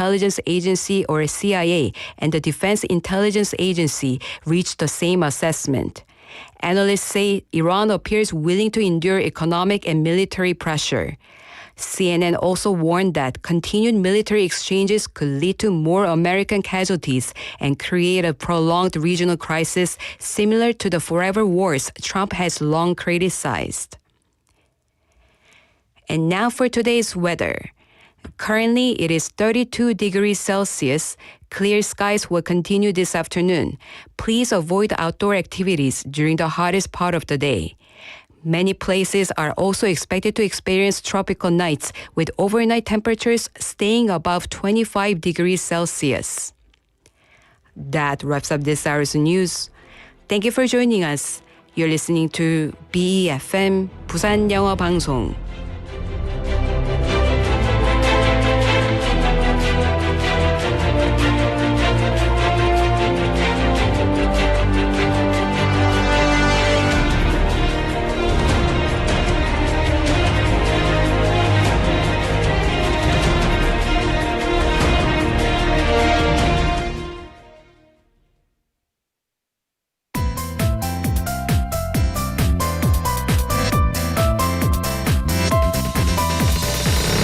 Intelligence Agency or CIA and the Defense Intelligence Agency reached the same assessment. Analysts say Iran appears willing to endure economic and military pressure. CNN also warned that continued military exchanges could lead to more American casualties and create a prolonged regional crisis similar to the forever wars Trump has long criticized. And now for today's weather. Currently, it is 32 degrees Celsius. Clear skies will continue this afternoon. Please avoid outdoor activities during the hottest part of the day. Many places are also expected to experience tropical nights with overnight temperatures staying above 25 degrees Celsius. That wraps up this hour's news. Thank you for joining us. You're listening to BEFM 부산영어방송.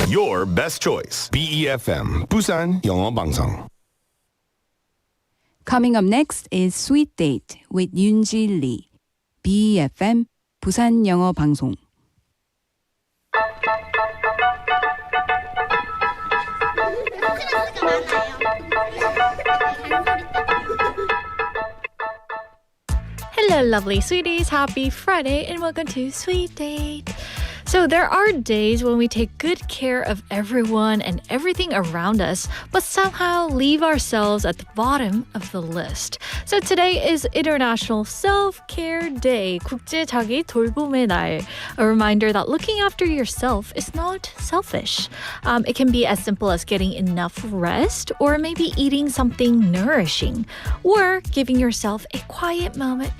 Your best choice. BEFM 부산영어방송. Coming up next is Sweet Date with Yoonji Lee. BEFM 부산영어방송. Hello, lovely sweeties. Happy Friday and welcome to Sweet Date. So there are days when we take good care of everyone and everything around us, but somehow leave ourselves at the bottom of the list. So today is International Self-Care Day, 국제 자기 돌봄의 날. A reminder that looking after yourself is not selfish. It can be as simple as getting enough rest, or maybe eating something nourishing, or giving yourself a quiet moment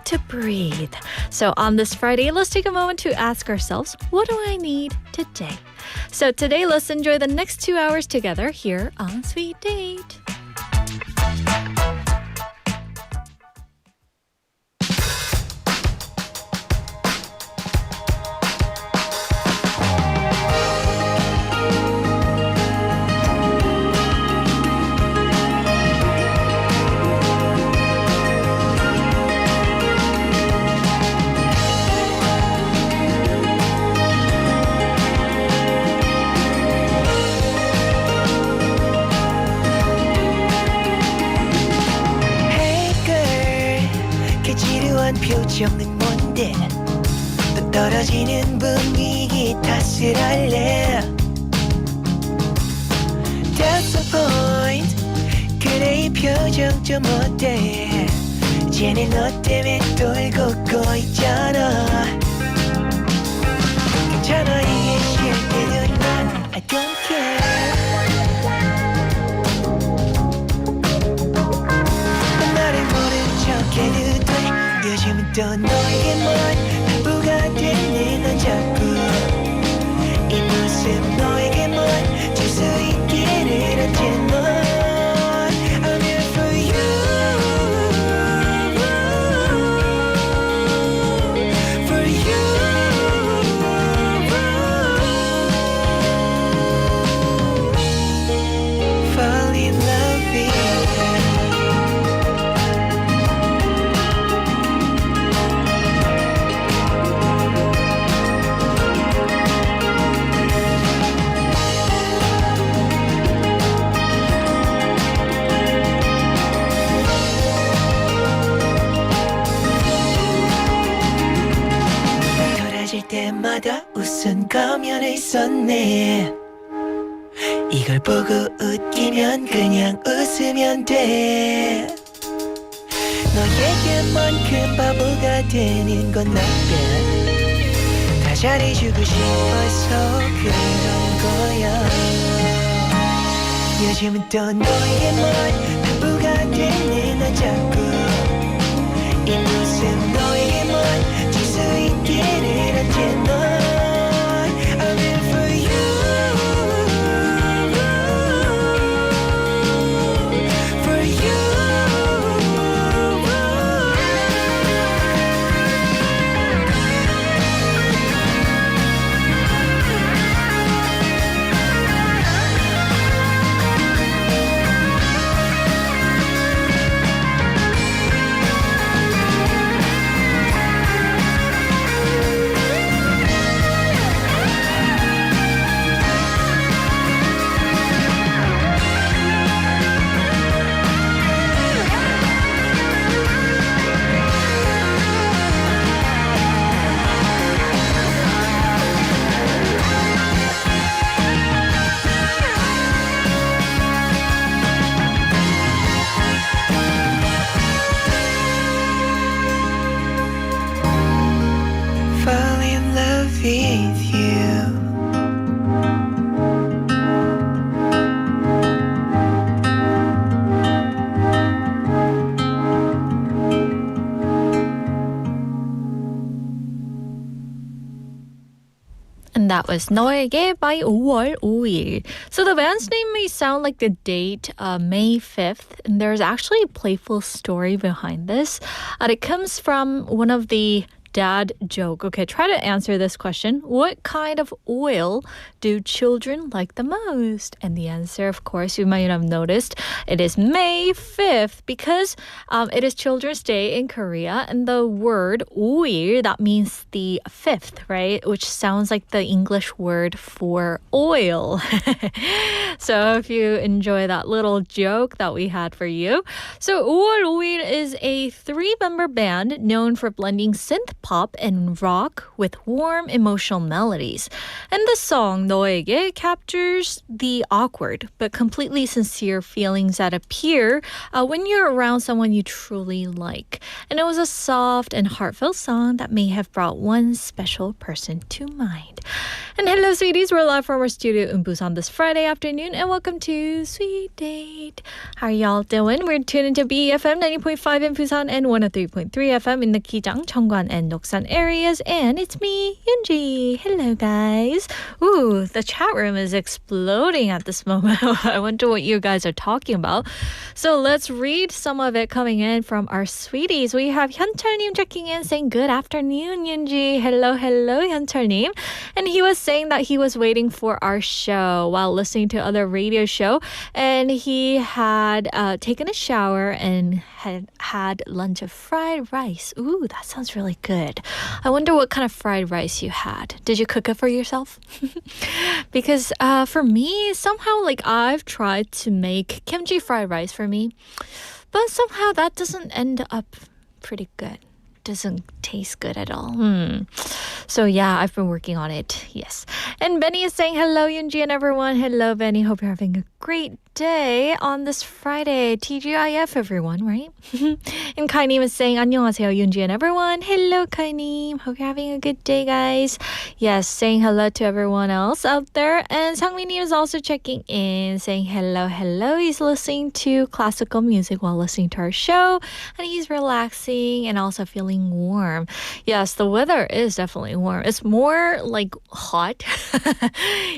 to breathe. So on this Friday, let's take a moment to ask ourselves, what do I need today? So today, let's enjoy the next 2 hours together here on Sweet Date. 표정은 뭔데 또 떨어지는 분위기 탓을 할래 That's the point 그래 이 표정 좀 어때 쟤는 너 때문에 돌고 있잖아 괜찮아 이게 싫을 때는 난 I don't care 나를 모른 척해도 돼 요즘은 또 너에게만 바보가 되는 넌 자꾸 이 모습 너에게만 줄 수 있기를 언제나 I'm here for you for you fall in love with you 때마다 웃은 가면을 썼네 이걸 보고 웃기면 그냥 웃으면 돼 너에게만큼 바보가 되는 건 나쁜 다 잘해주고 싶어서 그런 거야 요즘은 또 너에게만 바보가 되는 넌 자꾸 이 모습 너에게만 줄 수 있기를 언제나 I'm in for you that was 너에게 by 5월 5일. So the band's name may sound like the date May 5th, and there's actually a playful story behind this. It comes from one of the dad joke. Okay, try to answer this question. What kind of oil do children like the most? And the answer, of course, you might have noticed, it is May 5th because it is Children's Day in Korea. And the word 5일, that means the 5th, right? Which sounds like the English word for oil. So if you enjoy that little joke that we had for you. So 5월 5일 is a 3-member band known for blending synth pop and rock with warm emotional melodies. And the song 너에게 captures the awkward but completely sincere feelings that appear when you're around someone you truly like. And it was a soft and heartfelt song that may have brought one special person to mind. And hello, sweeties. We're live from our studio in Busan this Friday afternoon, and welcome to Sweet Date. How are y'all doing? We're tuned into BFM 90.5 in Busan and 103.3 FM in the Kijang, Cheongwan, and Doksan areas. And it's me, Yoonji. Hello, guys. Ooh, the chat room is exploding at this moment. I wonder what you guys are talking about. So let's read some of it coming in from our sweeties. We have 현철님 checking in saying, good afternoon, Yoonji. Hello, 현철님. And he was saying that he was waiting for our show while listening to other radio show. And he had taken a shower and had lunch of fried rice. Ooh, that sounds really good. I wonder what kind of fried rice you had. Did you cook it for yourself? Because for me, somehow like I've tried to make kimchi fried rice for me, but somehow that doesn't end up pretty good. Doesn't taste good at all. So yeah, I've been working on it. Yes. And Benny is saying hello, Yoonji and everyone. Hello, Benny. Hope you're having a great day on this Friday. TGIF, everyone, right? And Kainim is saying 안녕하세요, Yoonji and everyone. Hello, Kainim. Hope you're having a good day, guys. Yes, saying hello to everyone else out there. And Sangmi is also checking in, saying hello. He's listening to classical music while listening to our show, and he's relaxing and also feeling warm. Yes, the weather is definitely warm. It's more like hot.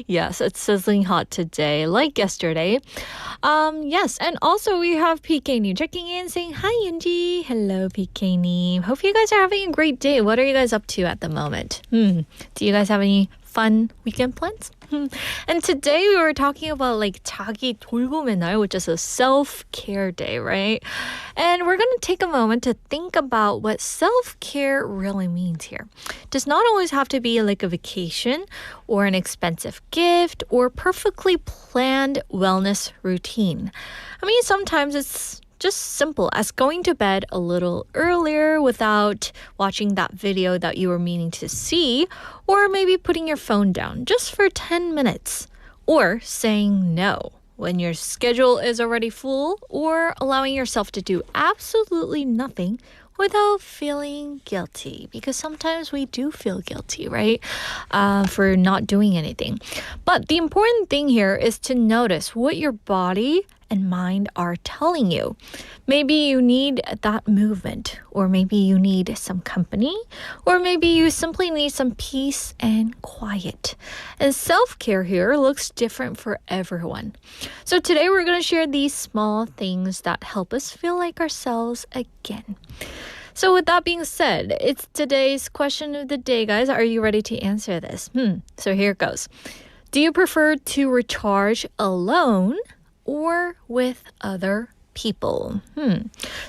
Yes, it's sizzling hot today, like yesterday. Yes, and also we have PK Neem checking in saying, hi, Yoonji. Hello, PK Neem. Hope you guys are having a great day. What are you guys up to at the moment? Do you guys have any fun weekend plans? And today we were talking about like 자기 돌봄의 날, which is a self-care day, right? And we're going to take a moment to think about what self-care really means here. It does not always have to be like a vacation or an expensive gift or perfectly planned wellness routine. I mean, sometimes it's just simple as going to bed a little earlier without watching that video that you were meaning to see, or maybe putting your phone down just for 10 minutes, or saying no when your schedule is already full, or allowing yourself to do absolutely nothing without feeling guilty, because sometimes we do feel guilty, right, for not doing anything. But the important thing here is to notice what your body and mind are telling you. Maybe you need that movement, or maybe you need some company, or maybe you simply need some peace and quiet. And self-care here looks different for everyone. So today we're going to share these small things that help us feel like ourselves again. So with that being said, it's today's question of the day, guys. Are you ready to answer this? So here it goes. Do you prefer to recharge alone or with other people?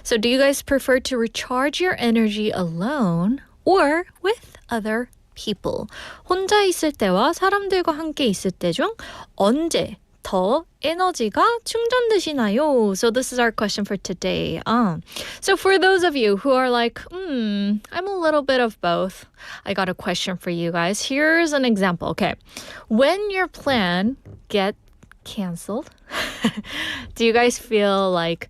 So do you guys prefer to recharge your energy alone or with other people? 혼자 있을 때와 사람들과 함께 있을 때 중 언제 더 에너지가 충전되시나요? So this is our question for today. So for those of you who are like, I'm a little bit of both, I got a question for you guys. Here's an example. Okay, when your plan gets canceled, do you guys feel like,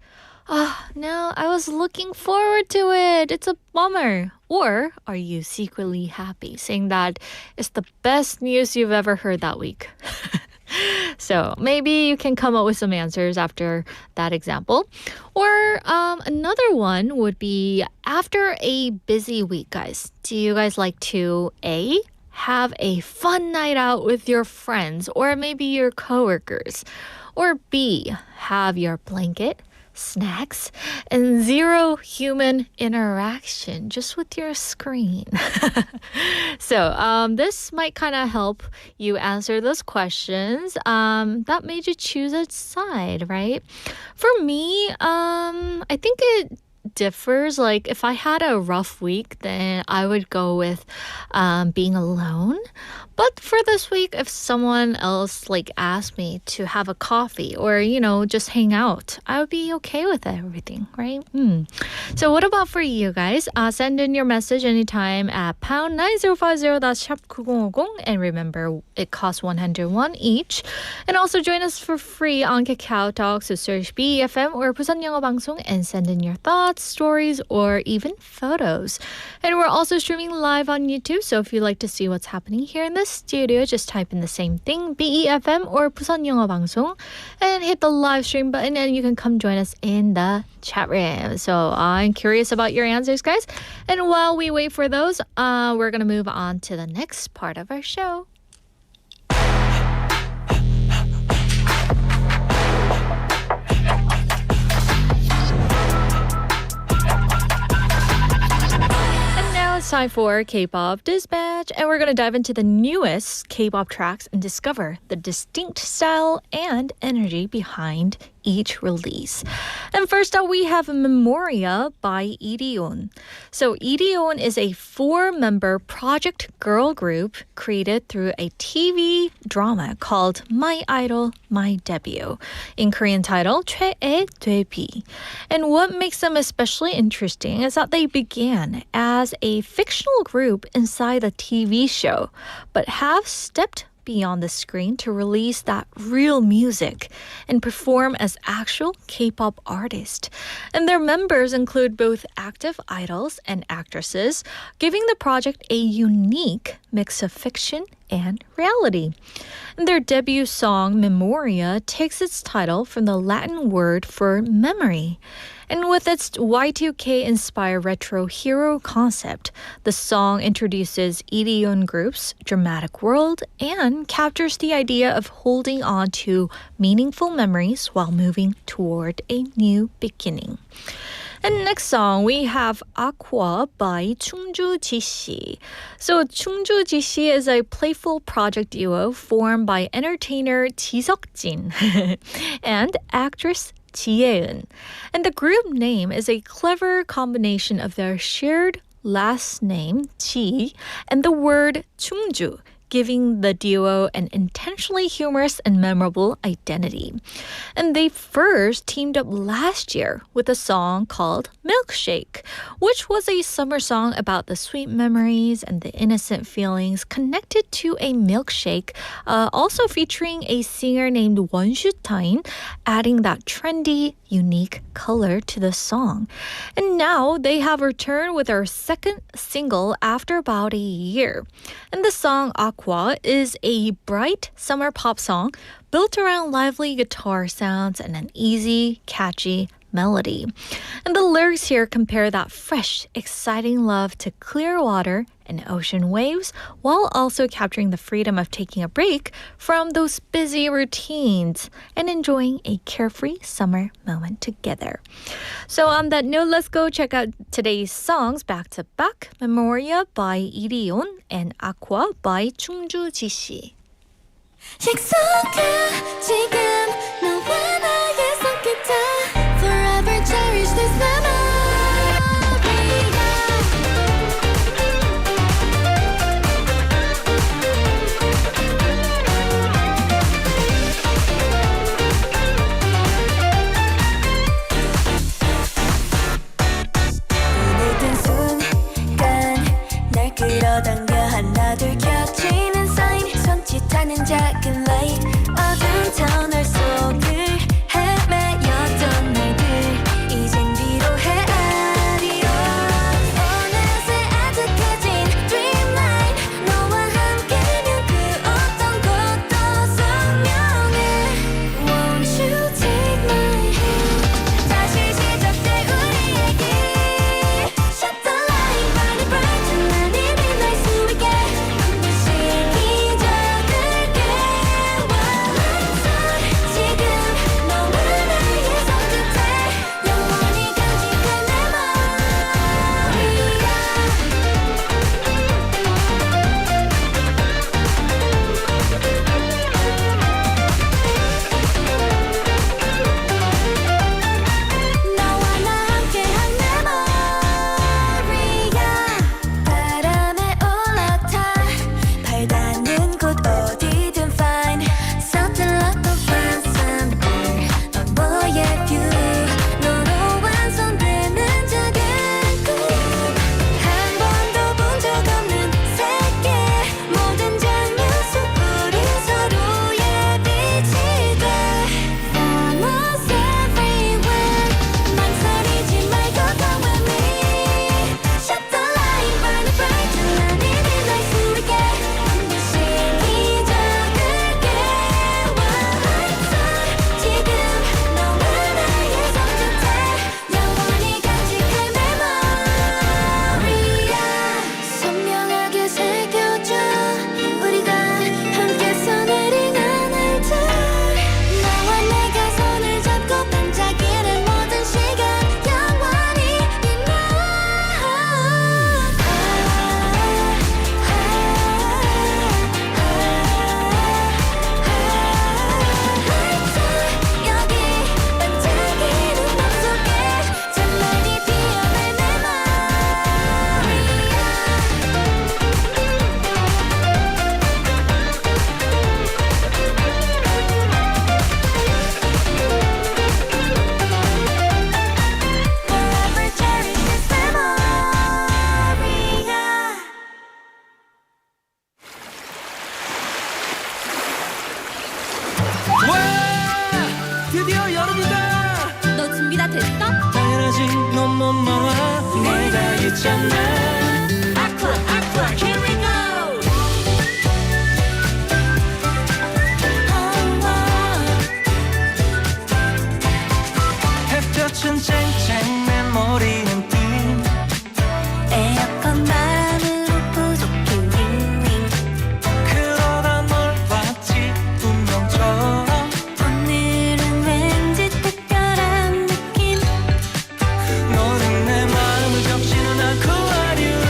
no, I was looking forward to it, it's a bummer? Or are you secretly happy, saying that it's the best news you've ever heard that week? So maybe you can come up with some answers after that example. Or another one would be after a busy week, guys. Do you guys like to A, have a fun night out with your friends or maybe your coworkers. Or B, have your blanket, snacks, and zero human interaction just with your screen. So this might kind of help you answer those questions that made you choose a side, right? For me, I think it differs. Like if I had a rough week, then I would go with being alone. But for this week, if someone else like asked me to have a coffee or, you know, just hang out, I would be okay with everything, right? So what about for you guys? Send in your message anytime at pound 9050, that's 샵 9050. And remember, it costs 101 each. And also join us for free on Kakao Talk. So search BEFM or 부산영어방송 and send in your thoughts, stories, or even photos. And we're also streaming live on YouTube. So if you'd like to see what's happening here in the studio, just type in the same thing, BEFM or 부산영어방송, and hit the live stream button and you can come join us in the chat room. So I'm curious about your answers, guys. And while we wait for those, we're going to move on to the next part of our show. It's time for K-pop Dispatch, and we're going to dive into the newest K-pop tracks and discover the distinct style and energy behind each release. And first up, we have Memoria by IRION. So IRION is a 4-member project girl group created through a TV drama called My Idol, My Debut, in Korean title 최애 데뷔. And what makes them especially interesting is that they began as a fictional group inside a TV show, but have stepped beyond the screen to release that real music and perform as actual K-pop artists. And their members include both active idols and actresses, giving the project a unique mix of fiction and reality. And their debut song, Memoria, takes its title from the Latin word for memory. And with its Y2K-inspired retro hero concept, the song introduces IRION Group's dramatic world and captures the idea of holding on to meaningful memories while moving toward a new beginning. And next song, we have AQUA by 충주지씨. So 충주지씨 is a playful project duo formed by entertainer 지석진 and actress 지혜은. And the group name is a clever combination of their shared last name, 지, and the word 충주, giving the duo an intentionally humorous and memorable identity. And they first teamed up last year with a song called Milkshake, which was a summer song about the sweet memories and the innocent feelings connected to a milkshake, also featuring a singer named 원슈타인, adding that trendy, unique color to the song. And now they have returned with their second single after about a year. And the song AQUA is a bright summer pop song built around lively guitar sounds and an easy, catchy melody. And the lyrics here compare that fresh, exciting love to clear water and ocean waves, while also capturing the freedom of taking a break from those busy routines and enjoying a carefree summer moment together. So on that note, let's go check out today's songs back to back. Memoria by IRION and AQUA by 충주지씨. 약속해 지금 너와 나의 손끝에 Forever cherish this memory. 눈을 뜬 순간 날 끌어당겨 하나 둘 켜지는 sign 손짓하는 작은 light 어두운 터널 속을 드디어 여름이다. 너 준비 다 됐어? 당연하지 넌 몸만 와 내가 있잖아. 아쿠아 아쿠아 here we go. 햇볕은 쨍쨍 메모리는 띵 에어컨 바람으로 부족해 윙윙 그러다 널 봤지 운명처럼 오늘은 왠지 특별한 느낌 너는 내 마음을 적시는 아쿠아리움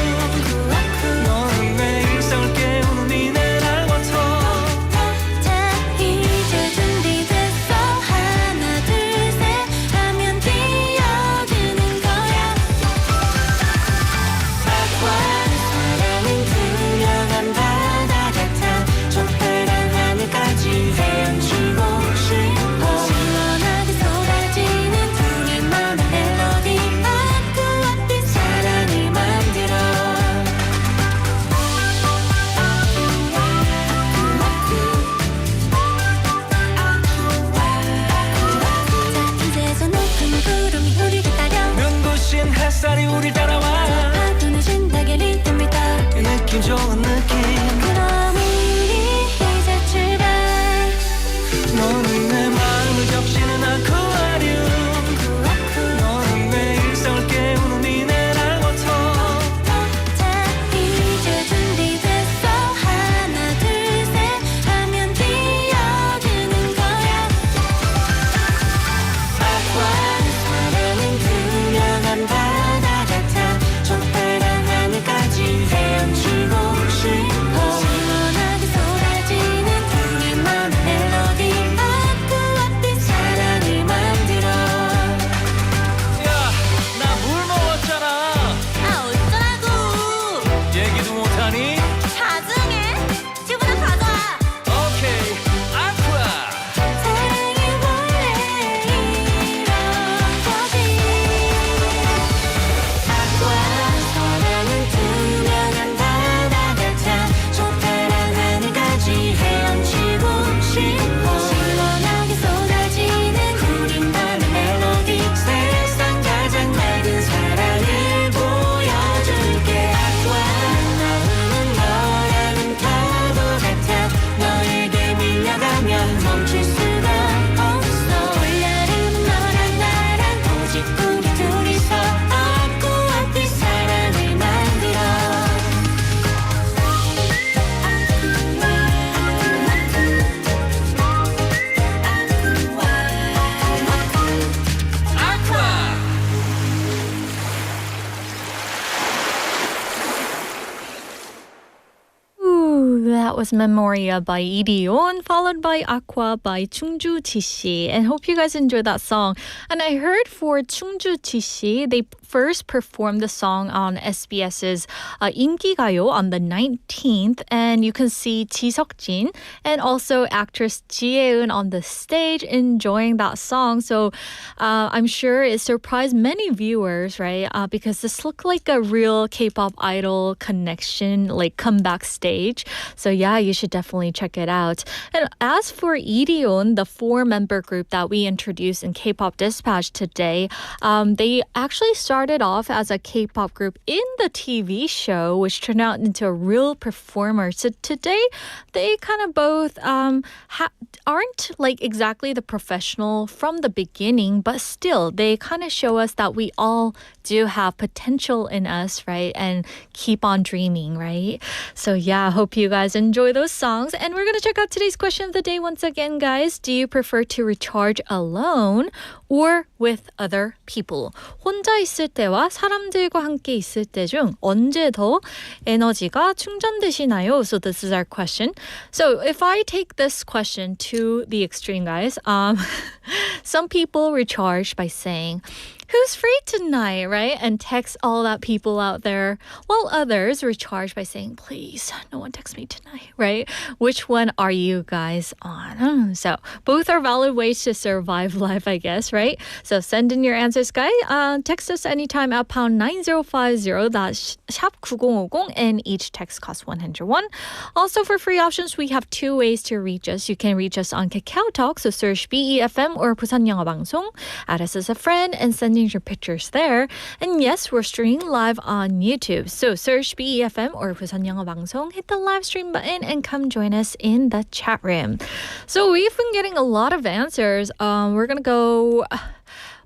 너는 내 일상을 깨우는 미네랄 워터 자 이제 준비됐어 하나 둘 셋 하면 뛰어드는 거야 아쿠아는 사랑은 투명한 바다 같아 좁다란 하늘까지 헤엄치고 싶어 시원하게 쏟아지는 우리만의 멜로디 아쿠아빛 사랑을 만들어 자 이제서 높은 구름이 우리를 따려 눈부신 햇살이 우릴 따라와 파도는 신나게 리듬을 타 그 느낌 좋은 느낌 그럼 우리 이제 출발 너는 내 마음을 적시는 아쿠아리움 너는 내 일상을 깨우는 미네랄 워터 자 이제 준비됐어 하나 둘 셋 하면 뛰어드는 거야 아쿠아는 사랑은 투명한 바다 같아 좁다란 하늘까지 헤엄치고 싶어 시원하게 쏟아지는 우리만의 멜로디 아쿠아빛 사랑을 만들어 야 나 물 먹었잖아 아 어쩌라고 얘기도 못하니 나중에 집으로 가져와 오케이 아쿠아 사랑이 원래 이런 거지 아쿠아 사랑은 투명한 바다 같아 좁다란 하늘까지 헤엄치고 싶어 시원하게 쏟아지는 우리만의 멜로디 세상 가장 맑은 사랑을 보여줄게 아쿠아 나는 너라는 파도 같아 너에게 밀려가면 멈출 수가 없어 올여름은 너랑 나랑 오직 우리 둘이서 아쿠아빛 사랑을 만들어 아쿠아 Ooh, that was Memoria by IRION, followed by AQUA by 충주지씨. And hope you guys enjoyed that song. And I heard for 충주지씨, they first performed the song on SBS's 인기가요 on the 19th. And you can see 지석진 and also actress 지혜은 on the stage enjoying that song. So I'm sure it surprised many viewers, right? Because this looked like a real K-pop idol connection, like comeback stage. So yeah, you should definitely check it out. And as for IRION, the 4-member group that we introduced in K-pop Dispatch today, they actually started off as a K-pop group in the TV show, which turned out into a real performer. So today, they kind of both aren't like exactly the professional from the beginning, but still, they kind of show us that we all do have potential in us, right? And keep on dreaming, right? So yeah, I hope you guys enjoy those songs. And we're going to check out today's question of the day once again, guys. Do you prefer to recharge alone or with other people? 혼자 있을 때와 사람들과 함께 있을 때 중 언제 더 에너지가 충전되시나요? So this is our question. So if I take this question to the extreme, guys, some people recharge by saying, Who's free tonight, right? And text all that people out there, while others recharge by saying, please, no one text me tonight, right? Which one are you guys on? So both are valid ways to survive life, I guess, right? So send in your answers, guys. Text us anytime at pound 9050, that's 샵 9050, and each text costs 101. Also, for free options, we have two ways to reach us. You can reach us on Kakao Talk, so search BEFM or 부산영어방송. Add us as a friend and send in your pictures there. And yes, we're streaming live on YouTube. So search BEFM or 부산영어방송, hit the live stream button, and come join us in the chat room. So we've been getting a lot of answers. We're going to go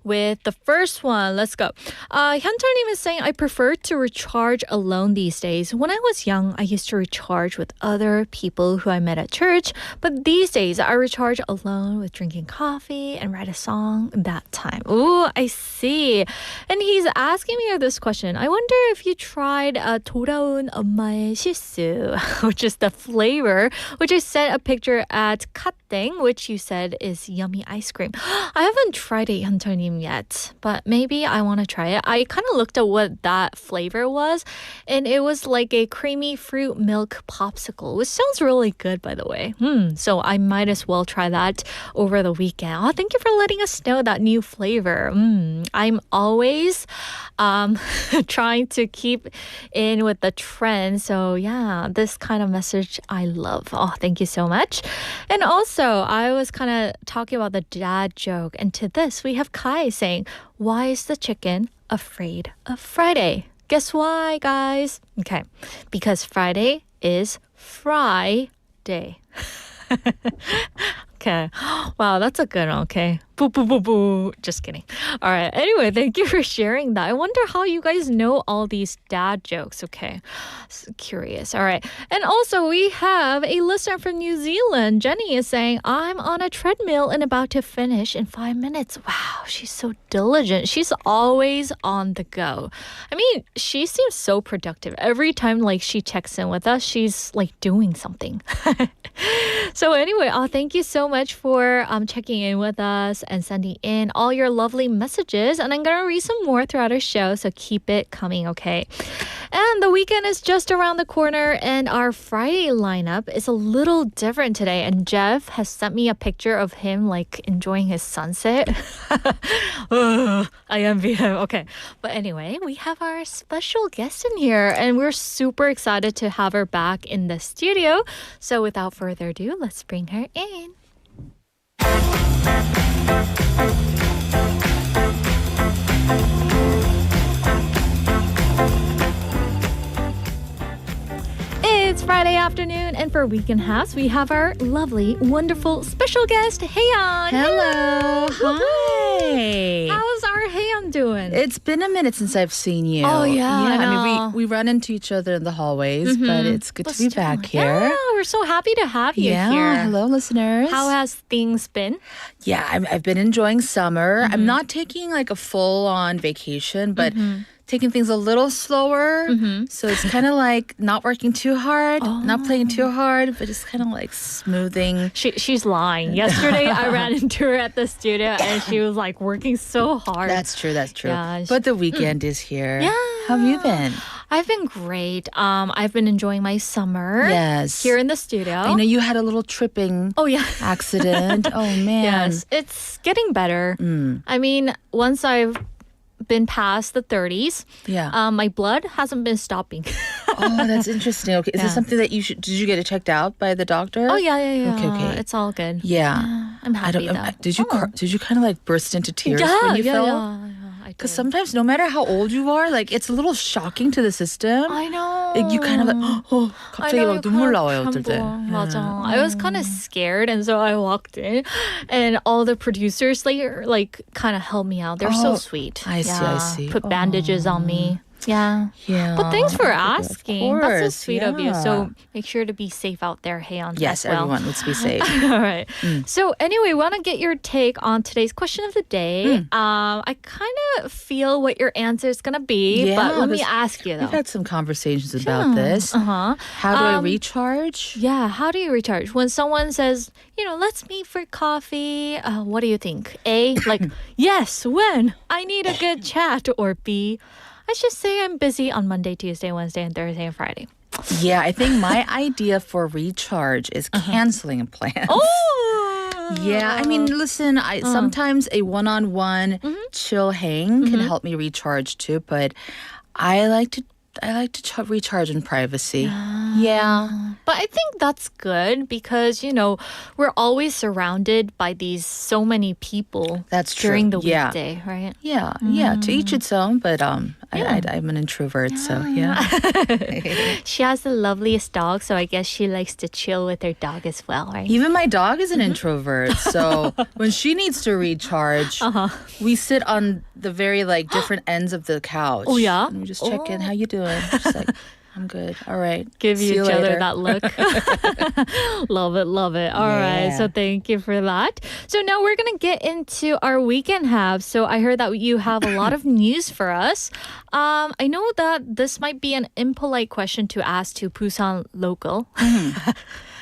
with the first one. Let's go. 현철님 is saying, I prefer to recharge alone these days. When I was young, I used to recharge with other people who I met at church. But these days, I recharge alone with drinking coffee and write a song that time. Ooh, I see. And he's asking me this question. I wonder if you tried 돌아온 엄마의 실수, which is the flavor, which I sent a picture at 갓땡, which you said is yummy ice cream. I haven't tried it, 현철님, yet, but maybe I want to try it. I kind of looked at what that flavor was, and it was like a creamy fruit milk popsicle, which sounds really good, by the way. So I might as well try that over the weekend. Oh, thank you for letting us know that new flavor. I'm always trying to keep in with the trend. So yeah, this kind of message I love. Oh, thank you so much. And also, I was kind of talking about the dad joke, and to this, we have Kai saying, why is the chicken afraid of Friday? Guess why, guys? Okay, because Friday is Fri Day. Okay. Wow, that's a good one. Okay. Boo, boo, boo, boo. Just kidding. All right. Anyway, thank you for sharing that. I wonder how you guys know all these dad jokes. Okay. Curious. All right. And also, we have a listener from New Zealand. Jenny is saying, I'm on a treadmill and about to finish in 5 minutes. Wow, she's so diligent. She's always on the go. I mean, she seems so productive. Every time like she checks in with us, she's like doing something. So anyway, thank you so much for checking in with us and sending in all your lovely messages. And I'm going to read some more throughout our show, so keep it coming, okay? And the weekend is just around the corner, and our Friday lineup is a little different today. And Jeff has sent me a picture of him like enjoying his sunset. I envy him. Okay. But anyway, we have our special guest in here, and we're super excited to have her back in the studio. So without further ado, let's bring her in. It's Friday afternoon, and for Weekend Haps, we have our lovely, wonderful, special guest, Haeyeon. Hello. Hi. How's our Haeyeon doing? It's been a minute since I've seen you. Oh, yeah, I I know. mean, we run into each other in the hallways, but it's good to be back here. Yeah, we're so happy to have you here. Hello, listeners. How has things been? Yeah, I've been enjoying summer. I'm not taking like a full-on vacation, but taking things a little slower. So it's kind of like not working too hard, not playing too hard, but just kind of like smoothing. She's lying. Yesterday, I ran into her at the studio, and she was like working so hard. That's true. Yeah, But the weekend is here. Yeah. How have you been? I've been great. I've been enjoying my summer. Yes. Here in the studio. I know you had a little tripping accident. Oh, man. Yes, it's getting better. I mean, once I've been past the 30s, my blood hasn't been stopping. Oh, that's interesting. Okay, is this something that did you get it checked out by the doctor? Oh, yeah. Okay. It's all good. Yeah. I'm happy though. Did you kind of like burst into tears when you fell? Yeah, I Because did. sometimes, no matter how old you are, like it's a little shocking to the system. I know. Like, you kind of like, 갑자기 막 눈물 나와요 어떨 때. 맞아. I was kind of scared, and so I walked in, and all the producers like kind of helped me out. They're so sweet. I see. Put bandages on me. Yeah. Yeah. But thanks for Of asking. That's so course, sweet of you. yeah. So make sure to be safe out there, Haeyeon. Yes, as well. everyone, let's be safe. All right. So anyway, want to get your take on today's question of the day. I kind of feel what your answer is going to be, but let me because ask you though. We've had some conversations about this. Uh-huh. How do I recharge? Yeah, how do you recharge? When someone says, let's meet for coffee, what do you think? A, like, yes, when? I need a good chat. Or B, I just say I'm busy on Monday, Tuesday, Wednesday, and Thursday, and Friday. Yeah, I think my idea for recharge is canceling plans. Oh! Yeah, I mean, listen, sometimes a one-on-one chill hang can help me recharge too, but I like to recharge in privacy. Yeah. But I think that's good because, we're always surrounded by so many people That's true. during the Yeah. weekday, right? Yeah, to each its own, but I'm an introvert, so yeah. She has the loveliest dog, so I guess she likes to chill with her dog as well, right? Even my dog is an introvert, so when she needs to recharge, we sit on the very different ends of the couch. Oh, yeah? And we just check in. How you doing? She's like, I'm good. All right. Give See each you other later. that look. Love it, love it. All right, Yeah. so thank you for that. So now we're going to get into our weekend have. So I heard that you have a lot of news for us. I know that this might be an impolite question to ask to Busan local.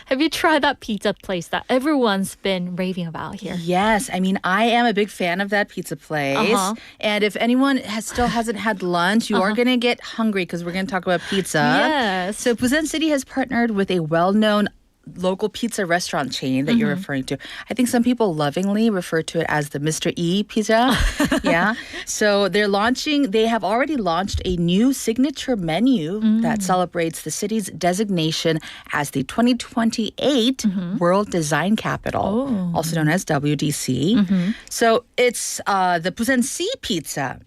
Have you tried that pizza place that everyone's been raving about here? Yes, I mean, I am a big fan of that pizza place. And if anyone still hasn't had lunch, you are going to get hungry because we're going to talk about pizza. Yes. So Busan City has partnered with a well-known local pizza restaurant chain that you're referring to. I think some people lovingly refer to it as the Mr. E pizza. Yeah. So they have already launched a new signature menu that celebrates the city's designation as the 2028 World Design Capital, also known as WDC. So it's the Busan Sea Pizza,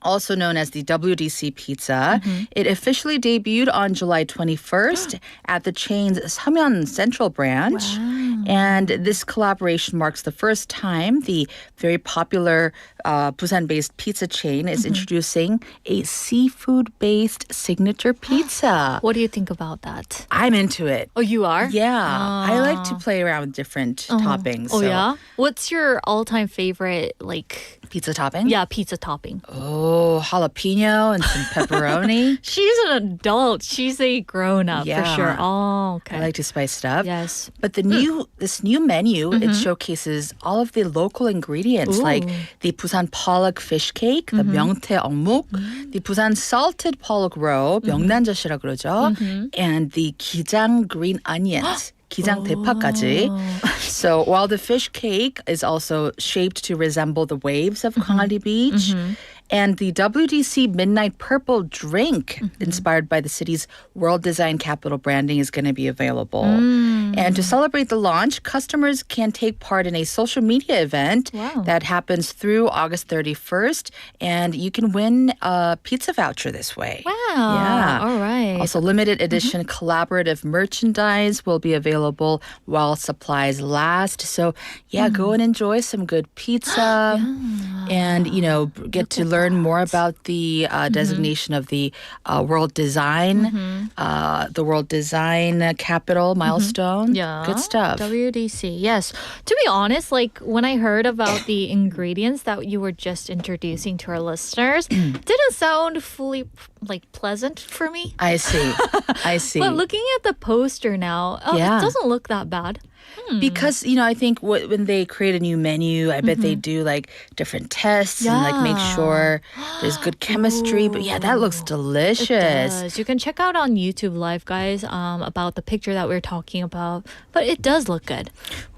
also known as the WDC Pizza. It officially debuted on July 21st at the chain's Samyeon Central branch. And this collaboration marks the first time the very popular Busan-based pizza chain is introducing a seafood-based signature pizza. What do you think about that? I'm into it. Oh, you are? Yeah, I like to play around with different toppings. Oh, so- yeah? What's your all-time favorite, Pizza topping? pizza topping? Oh, jalapeno and some pepperoni. She's an adult. She's a grown-up for Yeah. sure. Oh, okay. I like to spice it up. Yes. But this new menu, it showcases all of the local ingredients like the Busan pollock fish cake, the 명태 어묵, the Busan salted pollock roe, 명란젓이라 그러죠, and the 기장 green onions. 기장 대파까지. So while the fish cake is also shaped to resemble the waves of Gwangalli Beach, and the WDC Midnight Purple drink, inspired by the city's World Design Capital branding, is going to be available. And to celebrate the launch, customers can take part in a social media event that happens through August 31st, and you can win a pizza voucher this way. Wow. Yeah. All right. Also, limited edition collaborative merchandise will be available while supplies last. So, go and enjoy some good pizza and, get to learn more about the designation of the World Design, the World Design Capital milestone. Yeah. Good stuff. WDC. Yes. To be honest, when I heard about the ingredients that you were just introducing to our listeners, didn't sound fully pleasant for me. I see. I see. But looking at the poster now, it doesn't look that bad. Because, I think when they create a new menu, I bet they do different tests and make sure there's good chemistry. But that looks delicious. It does. You can check out on YouTube Live, guys, about the picture that we're talking about. But it does look good.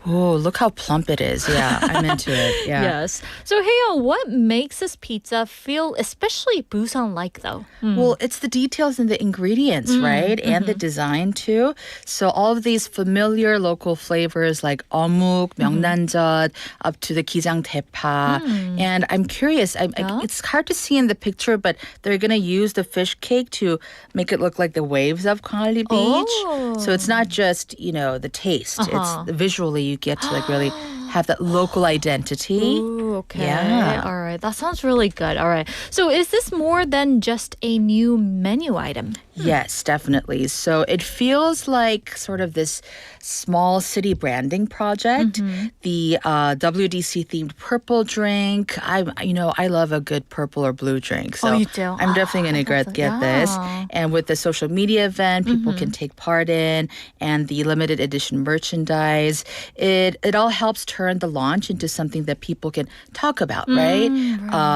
Oh, look how plump it is. Yeah, I'm into it. Yeah. Yes. So, Haeyeon, what makes this pizza feel especially Busan-like, though? Well, it's the details and the ingredients, right? And the design, too. So all of these familiar local flavors like 어묵, 명란젓, up to the 기장 대파. And I'm curious, it's hard to see in the picture, but they're going to use the fish cake to make it look like the waves of Gwangalli Beach. So it's not just, the taste. It's visually you get to really have that local identity. Ooh, okay. Yeah. All right. That sounds really good. All right. So is this more than just a new menu item? Yes, definitely. So it feels like sort of this small city branding project. The WDC themed purple drink. I love a good purple or blue drink. So you do? I'm definitely going to get this. And with the social media event, people can take part in, and the limited edition merchandise, it all helps turn the launch into something that people can talk about, right?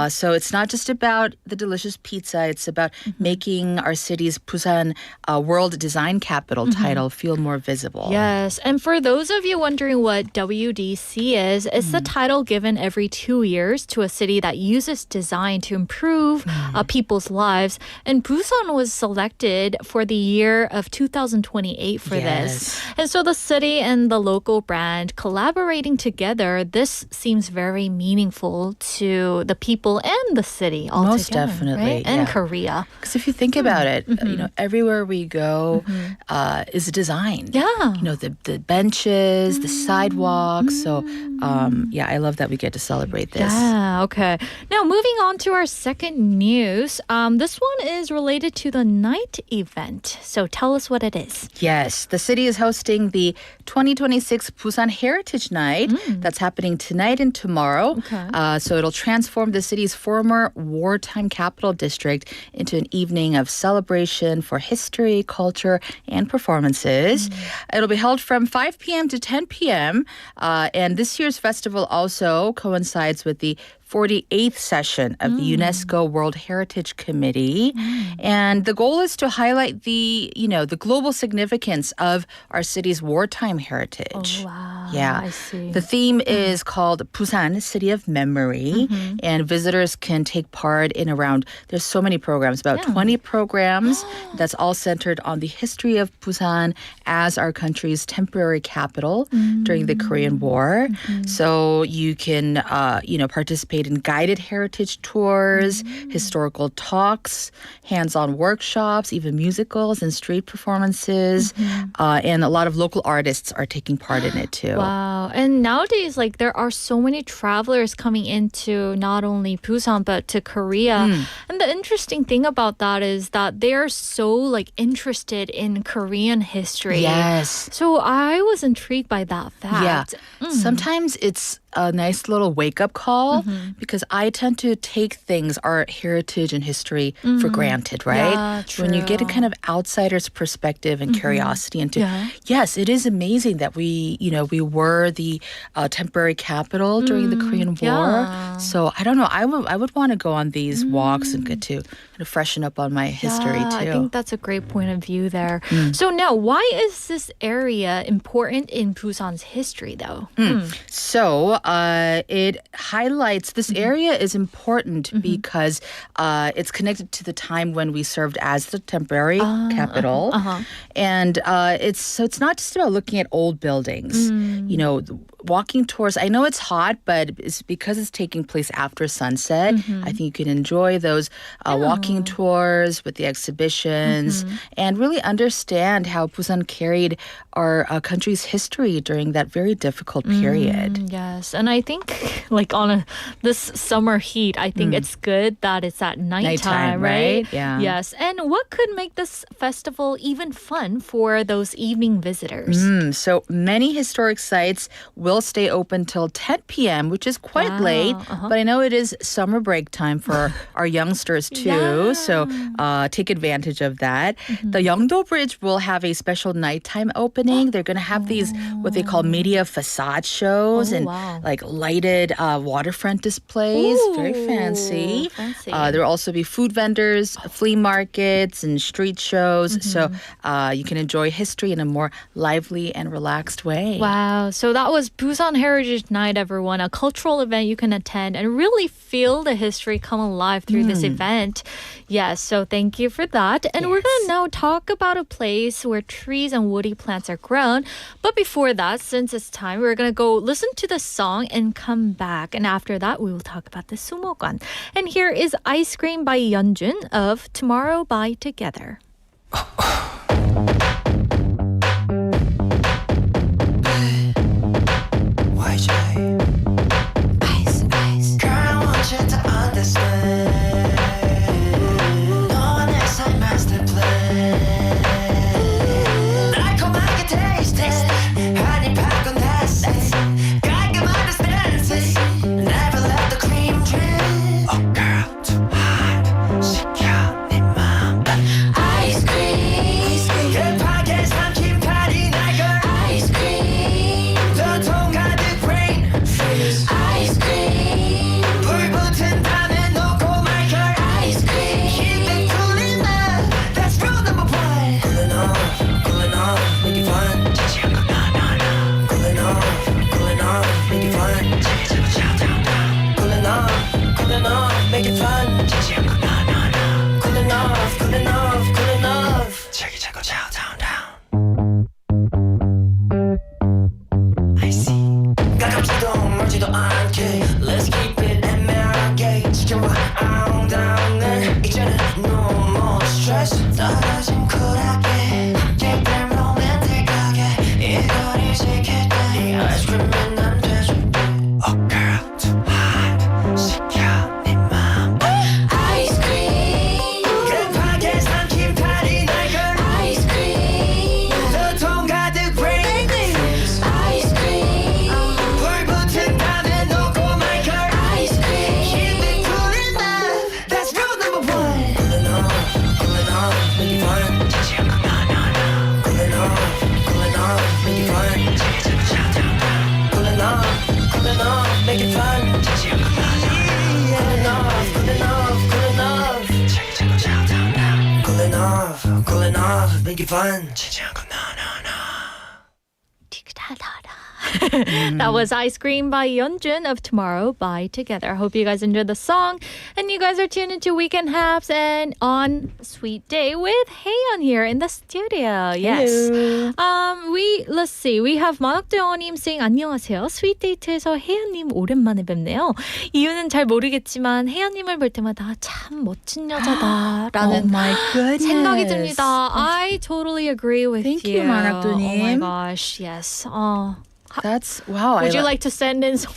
So it's not just about the delicious pizza. It's about making our city's Busan World Design Capital title feel more visible. Yes. And for those of you wondering what WDC is, it's the title given every 2 years to a city that uses design to improve people's lives. And Busan was selected for the year of 2028 for this. And so the city and the local brand collaborating together, this seems very meaningful to the people and the city altogether. Most definitely, Right? And yeah. Korea. Because if you think about it, everywhere we go is designed. Yeah. The benches, the sidewalks. So, I love that we get to celebrate this. Yeah, okay. Now, moving on to our second news. This one is related to the night event. So tell us what it is. Yes, the city is hosting the 2026 Busan Heritage Night. That's happening tonight and tomorrow. Okay. So it'll transform the city's former wartime capital district into an evening of celebration for history, culture, and performances. It'll be held from 5 p.m. to 10 p.m. And this year's festival also coincides with the 48th session of the UNESCO World Heritage Committee. And the goal is to highlight the global significance of our city's wartime heritage. Oh, wow. Yeah. I see. The theme is called Busan, City of Memory. And visitors can take part in there's so many programs, about 20 programs that's all centered on the history of Busan as our country's temporary capital during the Korean War. So you can, participate in guided heritage tours, historical talks, hands-on workshops, even musicals and street performances. And a lot of local artists are taking part in it too. Wow. And nowadays, there are so many travelers coming into not only Busan, but to Korea. And the interesting thing about that is that they are so, interested in Korean history. Yes. So I was intrigued by that fact. Yeah. Sometimes it's a nice little wake-up call because I tend to take our heritage and history for granted, right? Yeah, When you get a true. kind of outsider's perspective and curiosity into, yes, it is amazing that we were the temporary capital during the Korean War. yeah. So I don't know. I would want to go on these walks and get to kind of freshen up on my history Yeah, too. I think that's a great point of view there. So now, why is this area important in Busan's history, though? So it highlights this area is important because it's connected to the time when we served as the temporary capital. And it's not just about looking at old buildings. Walking tours, I know it's hot, but it's because it's taking place after sunset. I think you can enjoy those walking tours with the exhibitions and really understand how Busan carried our country's history during that very difficult period. Yes, and I think on this summer heat, I think it's good that it's at nighttime, right? Yeah. Yes, and what could make this festival even fun for those evening visitors? So many historic sites will stay open till 10 p.m., which is quite late. But I know it is summer break time for our youngsters too. So take advantage of that. The Yeongdo Bridge will have a special nighttime opening. They're going to have these what they call media facade shows and lighted waterfront displays. Very fancy. There will also be food vendors, flea markets, and street shows. So you can enjoy history in a more lively and relaxed way. Wow. So that was Busan Heritage Night, everyone, a cultural event you can attend and really feel the history come alive through this event. Yes, so thank you for that. And we're going to now talk about a place where trees and woody plants are grown. But before that, since it's time, we're going to go listen to the song and come back. And after that, we will talk about the 수목원. And here is Ice Cream by Yeonjun of Tomorrow by Together. YJ. Ice, ice. enough, make it fun. 지지 않고 no. Cool enough, cool enough, cool enough. 저기 자꾸 down, down, down. I see. 가깝지도 멀지도 않게. Let's keep it 애매하게. 지켜봐, down, down. 이제는 no more stress. 떨어진 쿨하게. 함께 땀 로맨틱하게. 이거리 지킬 때. 아이스크림은 안 되죠. Oh girl, too hot. 시켜 네 맘. Ice cream, 급하게 삼킨 파리 날 걸. ice cream, 두통 가득 bring things. ice cream, 불 붙은 다음에 놓고 말 걸. ice cream. Keep it cool enough. That's rule number one. Cool enough, make it fun. 지지 않고 no. Cool enough, make it fun. 지지 않고 down, down. Cool enough, make it fun. 지지 않고 no. Cool enough. 지지 않고 down, down. Cool enough, make it fun. 지지 않고 no. That was Ice Cream by Yeonjun of Tomorrow by Together. Hope you guys enjoyed the song. And you guys are tuned into Weekend Haps and on Sweet Day with Haeyeon here in the studio. Yes. Let's see. We have 만학대원님 saying 안녕하세요. Sweet Date에서 혜연님 오랜만에 뵙네요. 이유는 잘 모르겠지만 혜연님을 볼 때마다 참 멋진 여자다라는 Oh my goodness. 생각이 듭니다. I totally agree with Thank you. you, 만학도님. Oh my gosh, yes. That's wow. Would you like to send in some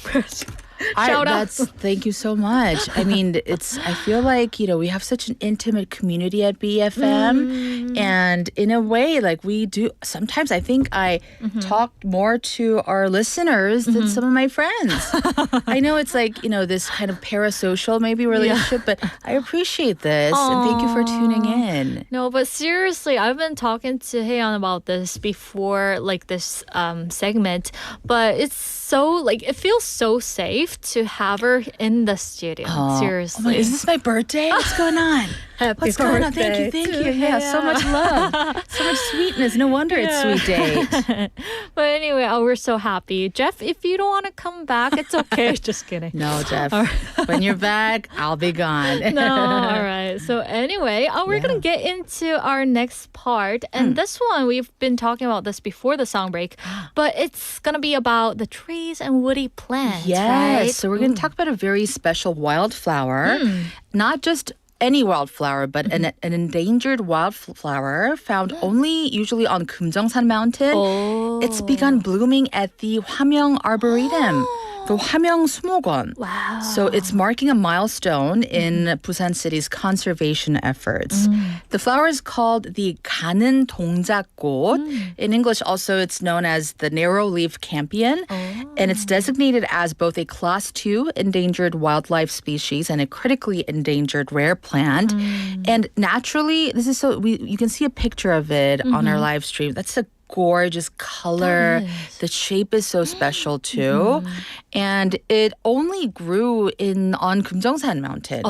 shout out? Thank you so much. I mean, I feel like, we have such an intimate community at BFM. And in a way, like we do, sometimes I think I talk more to our listeners than some of my friends. I know it's like, this kind of parasocial maybe relationship, but I appreciate this. And thank you for tuning in. No, but seriously, I've been talking to Haeyeon about this before, like this segment, but it's so, like, it feels so safe to have her in the studio. Seriously. Oh my, is this my birthday? What's going on? What's going on? Thank you. Yeah, so much love. So much sweetness. No wonder it's Sweet Date. But anyway, we're so happy. Jeff, if you don't want to come back, it's okay. Just kidding. No, Jeff. When you're back, I'll be gone. No, all right. So anyway, we're going to get into our next part. And this one, we've been talking about this before the song break, but it's going to be about the trees and woody plants, Yes. right? So we're going to talk about a very special wildflower. Not just any wildflower, but an endangered wildflower found only usually on Kumjeongsan Mountain. It's begun blooming at the Hwamyeong Arboretum. The Hwamyeong 수목원. Wow. So it's marking a milestone in Busan City's conservation efforts. The flower is called the 가는 동작꽃. In English, also it's known as the narrow-leaf campion. And it's designated as both a Class 2 endangered wildlife species and a critically endangered rare plant. And naturally, this is you can see a picture of it on our live stream. That's a gorgeous color. The shape is so special too. And it only grew on Kumjeongsan Mountain.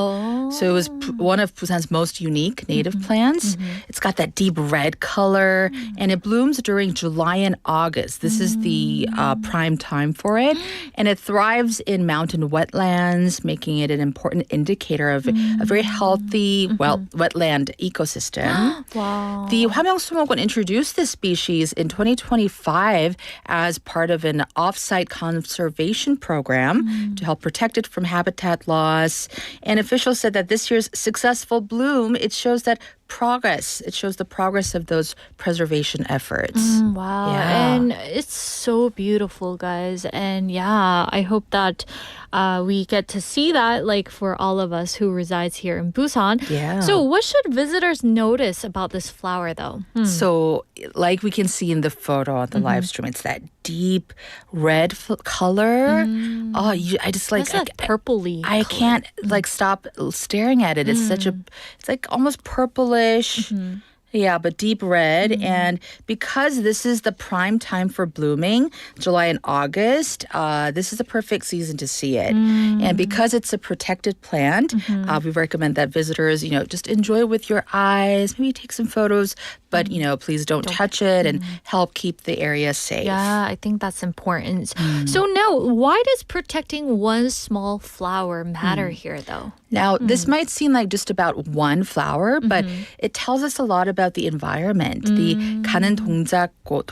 So it was one of Busan's most unique native plants. It's got that deep red color and it blooms during July and August. This is the prime time for it. And it thrives in mountain wetlands, making it an important indicator of a very healthy wetland ecosystem. Wow. The Hwamyeong 수목원 introduced this species in 2025 as part of an off-site conservation program to help protect it from habitat loss. And officials said that this year's successful bloom, it shows that progress. It shows the progress of those preservation efforts. Wow. Yeah. And it's so beautiful, guys. And yeah, I hope that we get to see that, like, for all of us who resides here in Busan. Yeah. So what should visitors notice about this flower, though? So, like we can see in the photo on the live stream, it's that deep red color. I just like... It's that purpley I color. can't stop staring at it. It's it's like almost purplish. Yeah, but deep red. And because this is the prime time for blooming, July and August, this is the perfect season to see it. And because it's a protected plant, we recommend that visitors, just enjoy it with your eyes, maybe take some photos, but, please don't touch it and help keep the area safe. Yeah, I think that's important. So now, why does protecting one small flower matter here, though? Now, this might seem like just about one flower, but it tells us a lot about the environment. The 가는 동작꽃,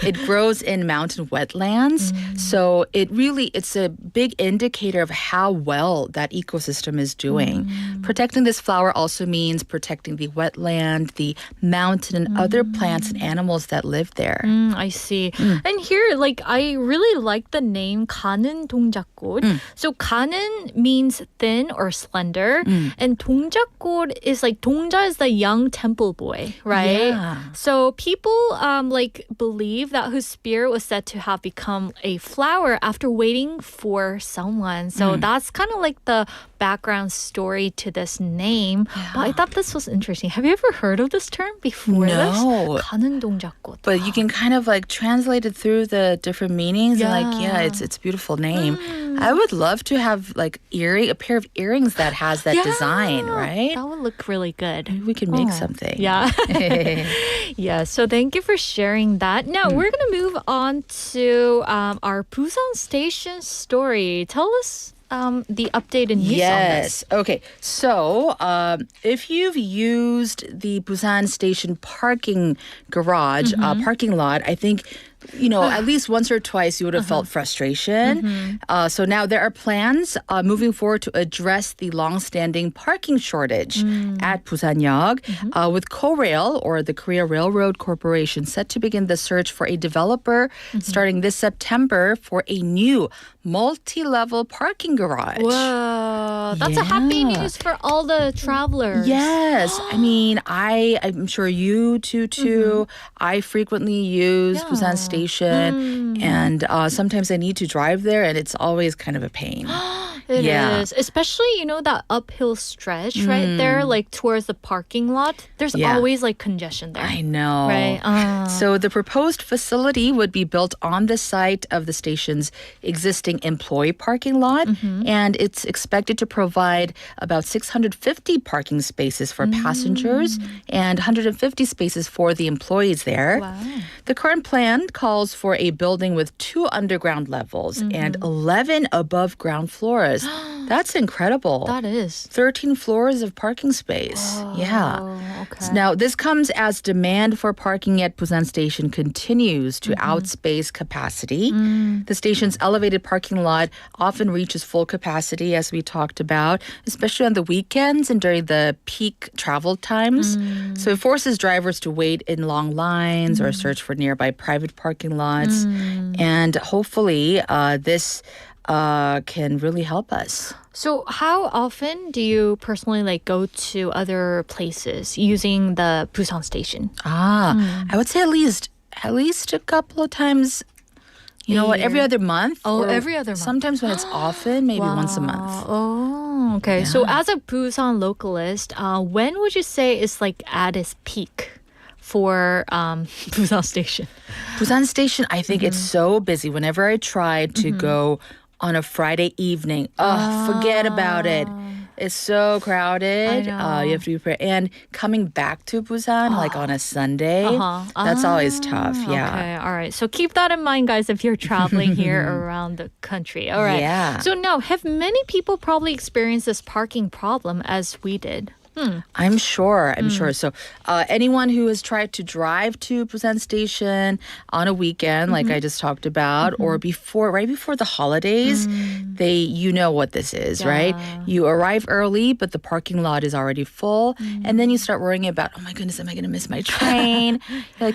it grows in mountain wetlands. So it's a big indicator of how well that ecosystem is doing. Protecting this flower also means protecting the wetland, the mountain, and other plants and animals that live there. I see. And here, I really like the name 가는 동작꽃. So 가는 means thin or slender, and 동작꽃 is 동자 is the young temple boy, right? Yeah. So people believe that whose spirit was said to have become a flower after waiting for someone. So that's kind of the background story to this name. But I thought this was interesting. Have you ever heard of this term before? No. This? 가는 동작꽃. But you can kind of translate it through the different meanings. Yeah. It's a beautiful name. I would love to have a pair of earrings that has that design, right? That would look really good. Maybe we can make something. Yeah. Yeah, so thank you for sharing that. Now, we're going to move on to our Busan Station story. Tell us the updated news on this. Yes. Okay. So, if you've used the Busan Station parking garage, parking lot, I think at least once or twice you would have felt frustration. So now there are plans moving forward to address the long-standing parking shortage at Busan역 with Korail, or the Korea Railroad Corporation, set to begin the search for a developer starting this September for a new multi-level parking garage. Whoa, that's a happy news for all the travelers. Yes. I mean, I'm sure you too. I frequently use Busan Station, and sometimes I need to drive there, and it's always kind of a pain. It is. Especially, that uphill stretch right there, towards the parking lot. There's always congestion there. I know. Right. So the proposed facility would be built on the site of the station's existing employee parking lot, and it's expected to provide about 650 parking spaces for passengers and 150 spaces for the employees there. Wow. The current plan calls for a building with 2 underground levels and 11 above ground floors. That's incredible. That is. 13 floors of parking space. Yeah. Okay. Now, this comes as demand for parking at Busan Station continues to outspace capacity. The station's elevated parking lot often reaches full capacity, as we talked about, especially on the weekends and during the peak travel times. So it forces drivers to wait in long lines or search for nearby private parking lots. And hopefully this can really help us. So how often do you personally go to other places using the Busan Station? I would say at least a couple of times. You know what? Every other month. Oh, or every other month. Sometimes when it's often, maybe once a month. Oh, okay. So as a Busan localist, when would you say is at its peak for Busan Station? Busan Station, I think it's so busy. Whenever I try to go on a Friday evening, forget about it. It's so crowded. You have to be prepared. And coming back to Busan, on a Sunday, that's always tough. Yeah. Okay, all right. So keep that in mind, guys, if you're traveling here around the country. All right. Yeah. So now, have many people probably experienced this parking problem as we did? I'm sure. So anyone who has tried to drive to Busan Station on a weekend, like I just talked about, or right before the holidays, you know what this is, right? You arrive early, but the parking lot is already full, and then you start worrying about, oh my goodness, am I going to miss my train?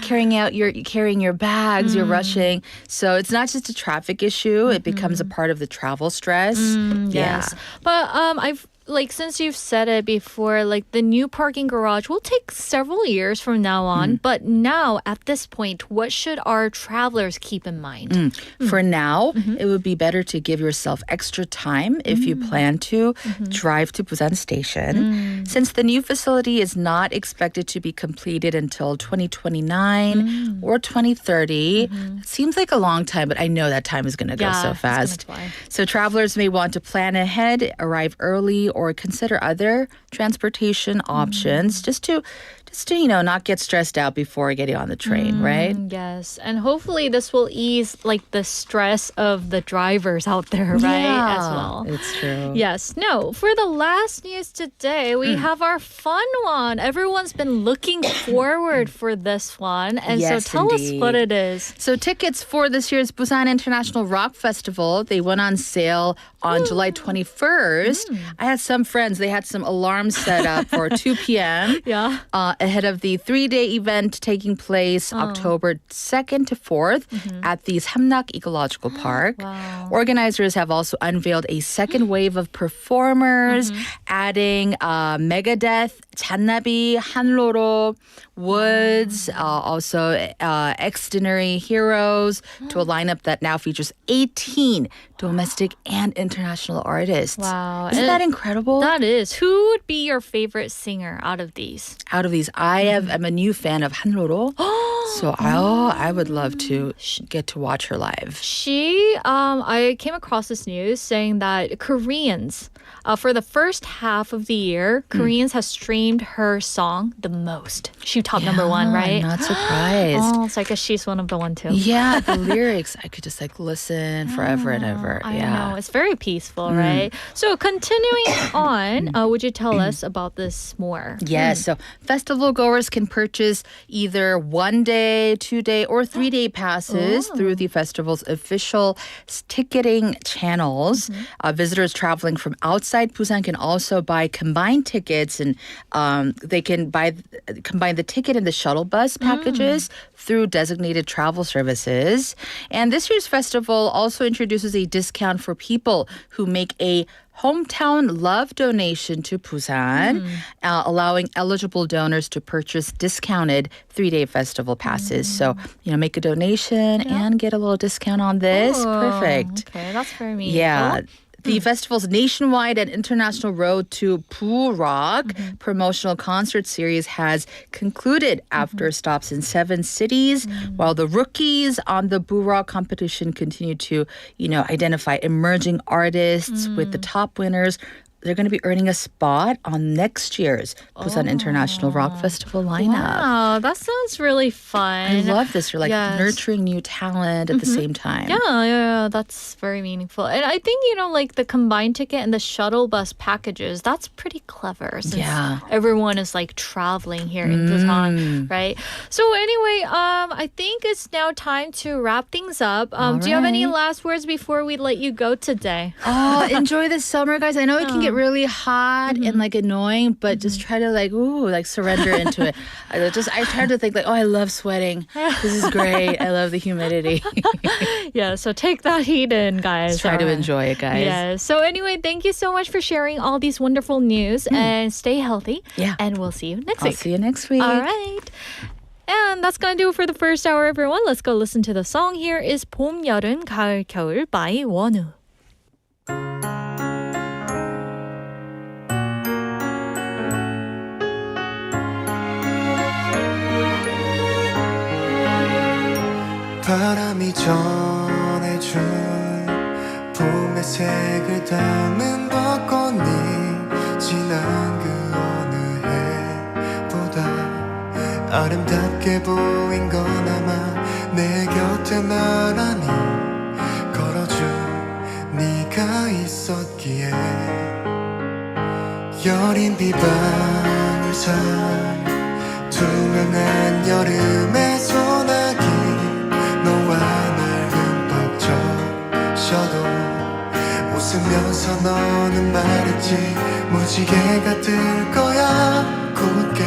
Carrying your bags, you're rushing. So it's not just a traffic issue; it becomes a part of the travel stress. Yes, but I've since you've said it before, the new parking garage will take several years from now on. But now, at this point, what should our travelers keep in mind? For now, it would be better to give yourself extra time if you plan to drive to Busan Station. Since the new facility is not expected to be completed until 2029 or 2030, it seems like a long time, but I know that time is going to go so fast. So travelers may want to plan ahead, arrive early, or consider other transportation options just to not get stressed out before getting on the train, right? Yes, and hopefully this will ease like the stress of the drivers out there, right? Yeah, As well. it's true. Yes. No, for the last news today, we have our fun one. Everyone's been looking forward for this one. And Yes, so tell indeed. us what it is. So tickets for this year's Busan International Rock Festival, they went on sale on July 21st. I had some friends, they had some alarms set up for 2 p.m. Yeah. Ahead of the 3-day event taking place October 2nd to 4th at the Samnak Ecological Park. Wow. Organizers have also unveiled a second wave of performers, adding Megadeth, 잔나비, 한로로, Woods, also Extraordinary Heroes, to a lineup that now features 18 domestic and international artists. Wow. Isn't that incredible? That is. Who would be your favorite singer out of these? Out of these, I'm a new fan of 한로로. So I would love to get to watch her live. I came across this news saying that Koreans, for the first half of the year, Koreans have streamed her song the most. She topped number one, right? I'm not surprised. Oh, so I guess she's one of the one too. Yeah, the lyrics, I could just listen forever and ever. I Yeah. know. It's very peaceful, right? So continuing on, would you tell us about this more? Yes, so festival goers can purchase either 1-day, 2-day, or 3-day passes through the festival's official ticketing channels. Visitors traveling from outside Busan can also buy combined tickets, and they can combine the ticket and the shuttle bus packages through designated travel services. And this year's festival also introduces a discount for people who make a hometown love donation to Busan, allowing eligible donors to purchase discounted 3-day festival passes. So, make a donation and get a little discount on this. Oh, Perfect. Okay, that's very meaningful. Yeah. The festival's nationwide and international road to Rock promotional concert series has concluded after stops in 7 cities, while the rookies on the Rock competition continue to, identify emerging artists with the top winners. They're going to be earning a spot on next year's Busan International Rock Festival lineup. Wow, that sounds really fun. I love this. You're Yes. nurturing new talent at the same time. Yeah, that's very meaningful. And I think, like the combined ticket and the shuttle bus packages, that's pretty clever since everyone is like traveling here in Busan, right? So anyway, I think it's now time to wrap things up. Do you have any last words before we let you go today? Oh, enjoy the summer, guys. I know it can get really hot and annoying, but just try to surrender into it. I try to think I love sweating. This is great. I love the humidity. Yeah, so take that heat in, guys. Just try to enjoy it, guys. Yeah. So anyway, thank you so much for sharing all these wonderful news and stay healthy. Yeah. And we'll see you next I'll week. see you next week. All right. And that's going to do it for the first hour, everyone. Let's go listen to the song. Here is 봄, 여름, 가을, 겨울 by 원우. 바람이 전해준 봄의 색을 담은 벚꽃잎 지난 그 어느 해보다 아름답게 보인 건 아마 내 곁에 나란히 걸어준 네가 있었기에 여린 비방울 사이 투명한 여름의 소나기 너와 날 흠뻑 적셔도 웃으면서 너는 말했지 무지개가 뜰 거야 곧게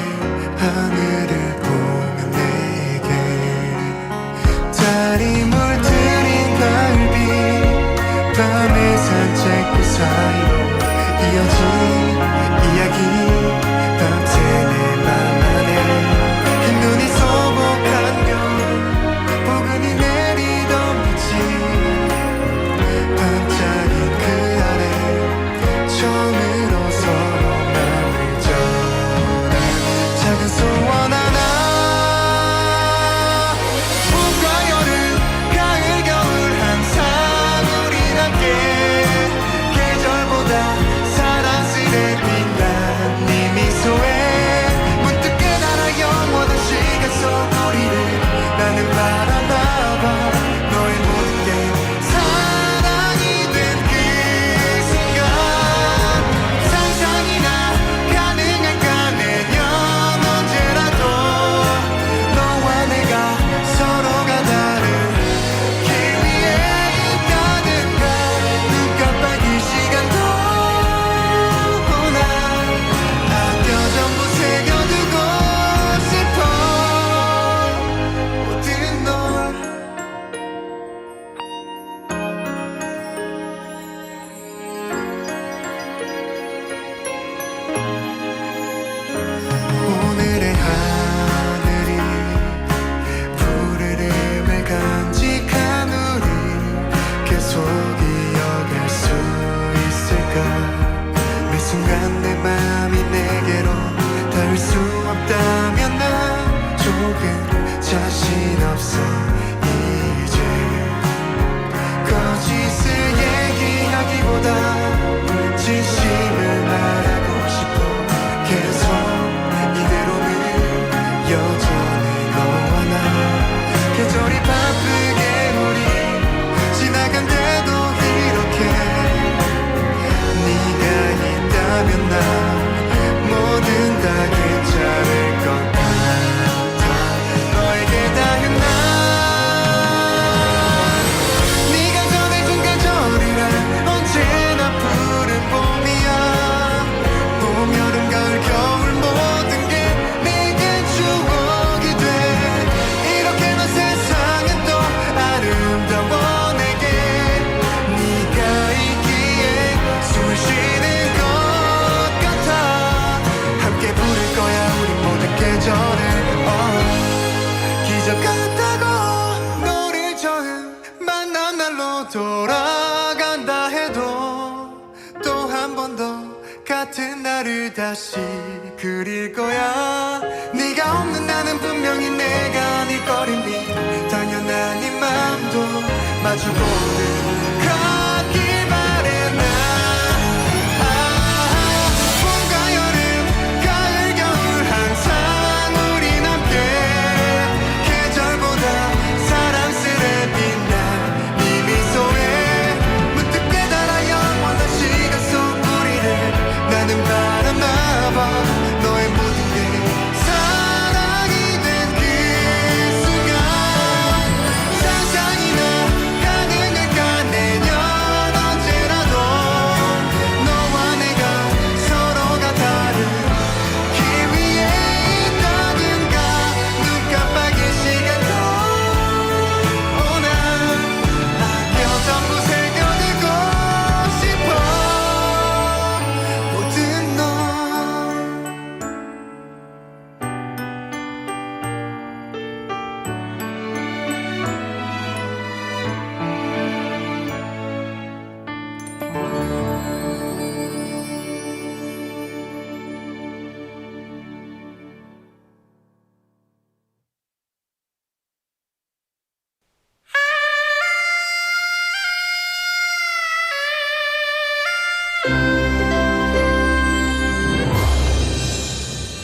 하늘을 보며 내게 달이 물들인 가을비 밤의 산책길 사이로 이어진 이야기 밤새 내 맘 안에 흰눈이 소복한 겨울 포근히 내리던 빛이 반짝인 그 아래 처음으로 서로 맘을 같은 나를 다시 그릴 거야 네가 없는 나는 분명히 내가 아닐 거리니 당연한 네 맘도 마주보는 가길 바래 나 봄과 여름 가을 겨울 항상 우린 함께 계절보다 사랑스레 빛난 네 미소에 문득 깨달아 영원한 시간 속 우리를 나는 바라나봐 너의 모든 게 사랑이 된 그 순간 상상이나 가능할까 내년 언제라도 너와 내가 서로가 다른 길 위에 있다든가 눈 깜빡일 시간도 오나 아껴 전부 새겨들고 싶어 모든 너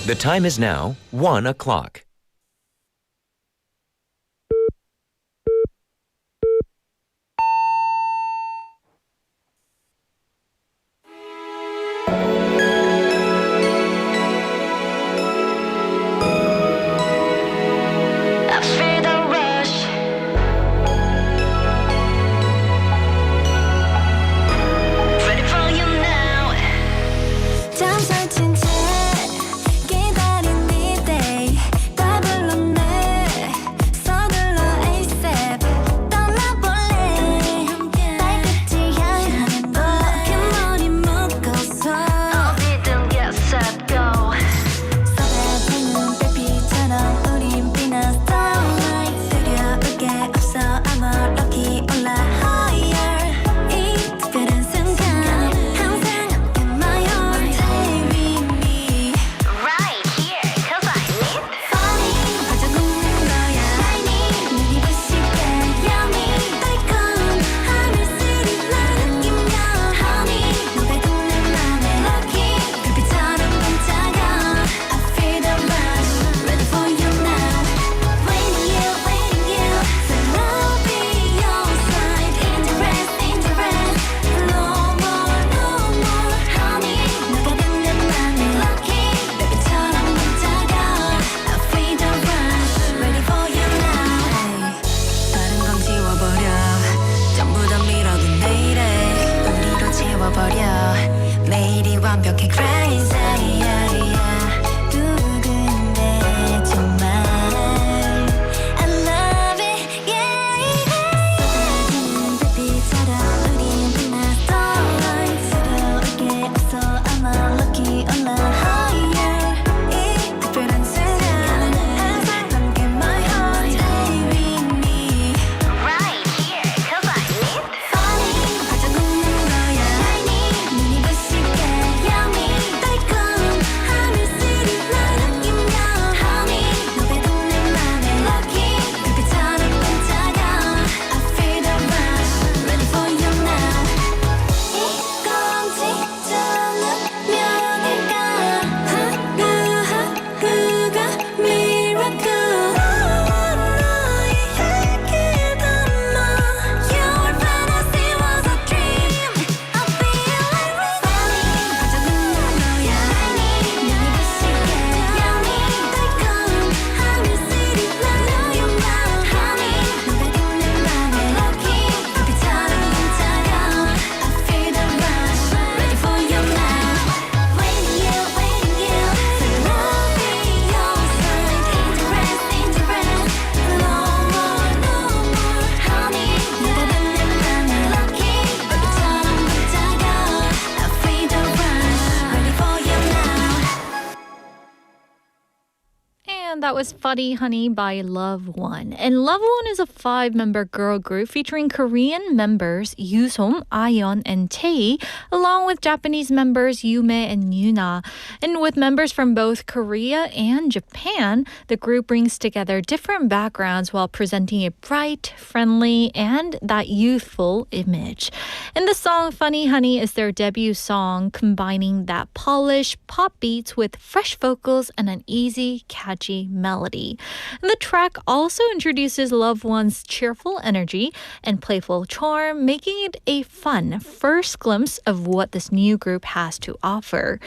The time is now 1 o'clock. I feel the rush. Ready for you now. 잠 설친 채 기다린 이 day 다 불렀네 서둘러 ASAP 떠나볼래 발끝을 향해 너 긴 머리 묶어서 어디든 get set go 쏟아지는 별빛처럼 우린 빛난 starlight 두려울 게 없어 I'm a lucky 올라 higher 이 특별한 순간 항상 함께 my heart stay with me right here cause I need falling 빠져놓는 거야 shining 눈이 부시게 yummy 달콤 하늘색이 날 느끼며 honey 너가 걷는 맘에 lucky 별빛처럼 반짝여 I feel the rush ready for you now waiting you so I'll be your side interest no more honey 너가 걷는 맘에 lucky 별빛처럼 반짝여 I feel the rush ready for you now 다른 건 지워버려 전부 다 밀어둔 내일에 우리로 채워버려 매일이 완벽해 crazy 누군데 정말 I love it yeah 쏟아지는 별빛처럼 우린 빛나 starlight 새로울 게 없어 I'm a lucky 올라 higher 이 특별한 순간 항상 함께 my heart stay with me right here cause I need falling 빠져놓는 거야 shining 눈이 부시게 yummy 달콤 that was Funny Honey by Love One. And Love One is a 5-member girl group featuring Korean members Yusom, IRION, and Tae, along with Japanese members Yume and Yuna. And with members from both Korea and Japan, the group brings together different backgrounds while presenting a bright, friendly, and that youthful image. And the song Funny Honey is their debut song, combining that polished pop beats with fresh vocals and an easy, catchy melody. And the track also introduces Love One's cheerful energy and playful charm, making it a fun first glimpse of what this new group has to offer.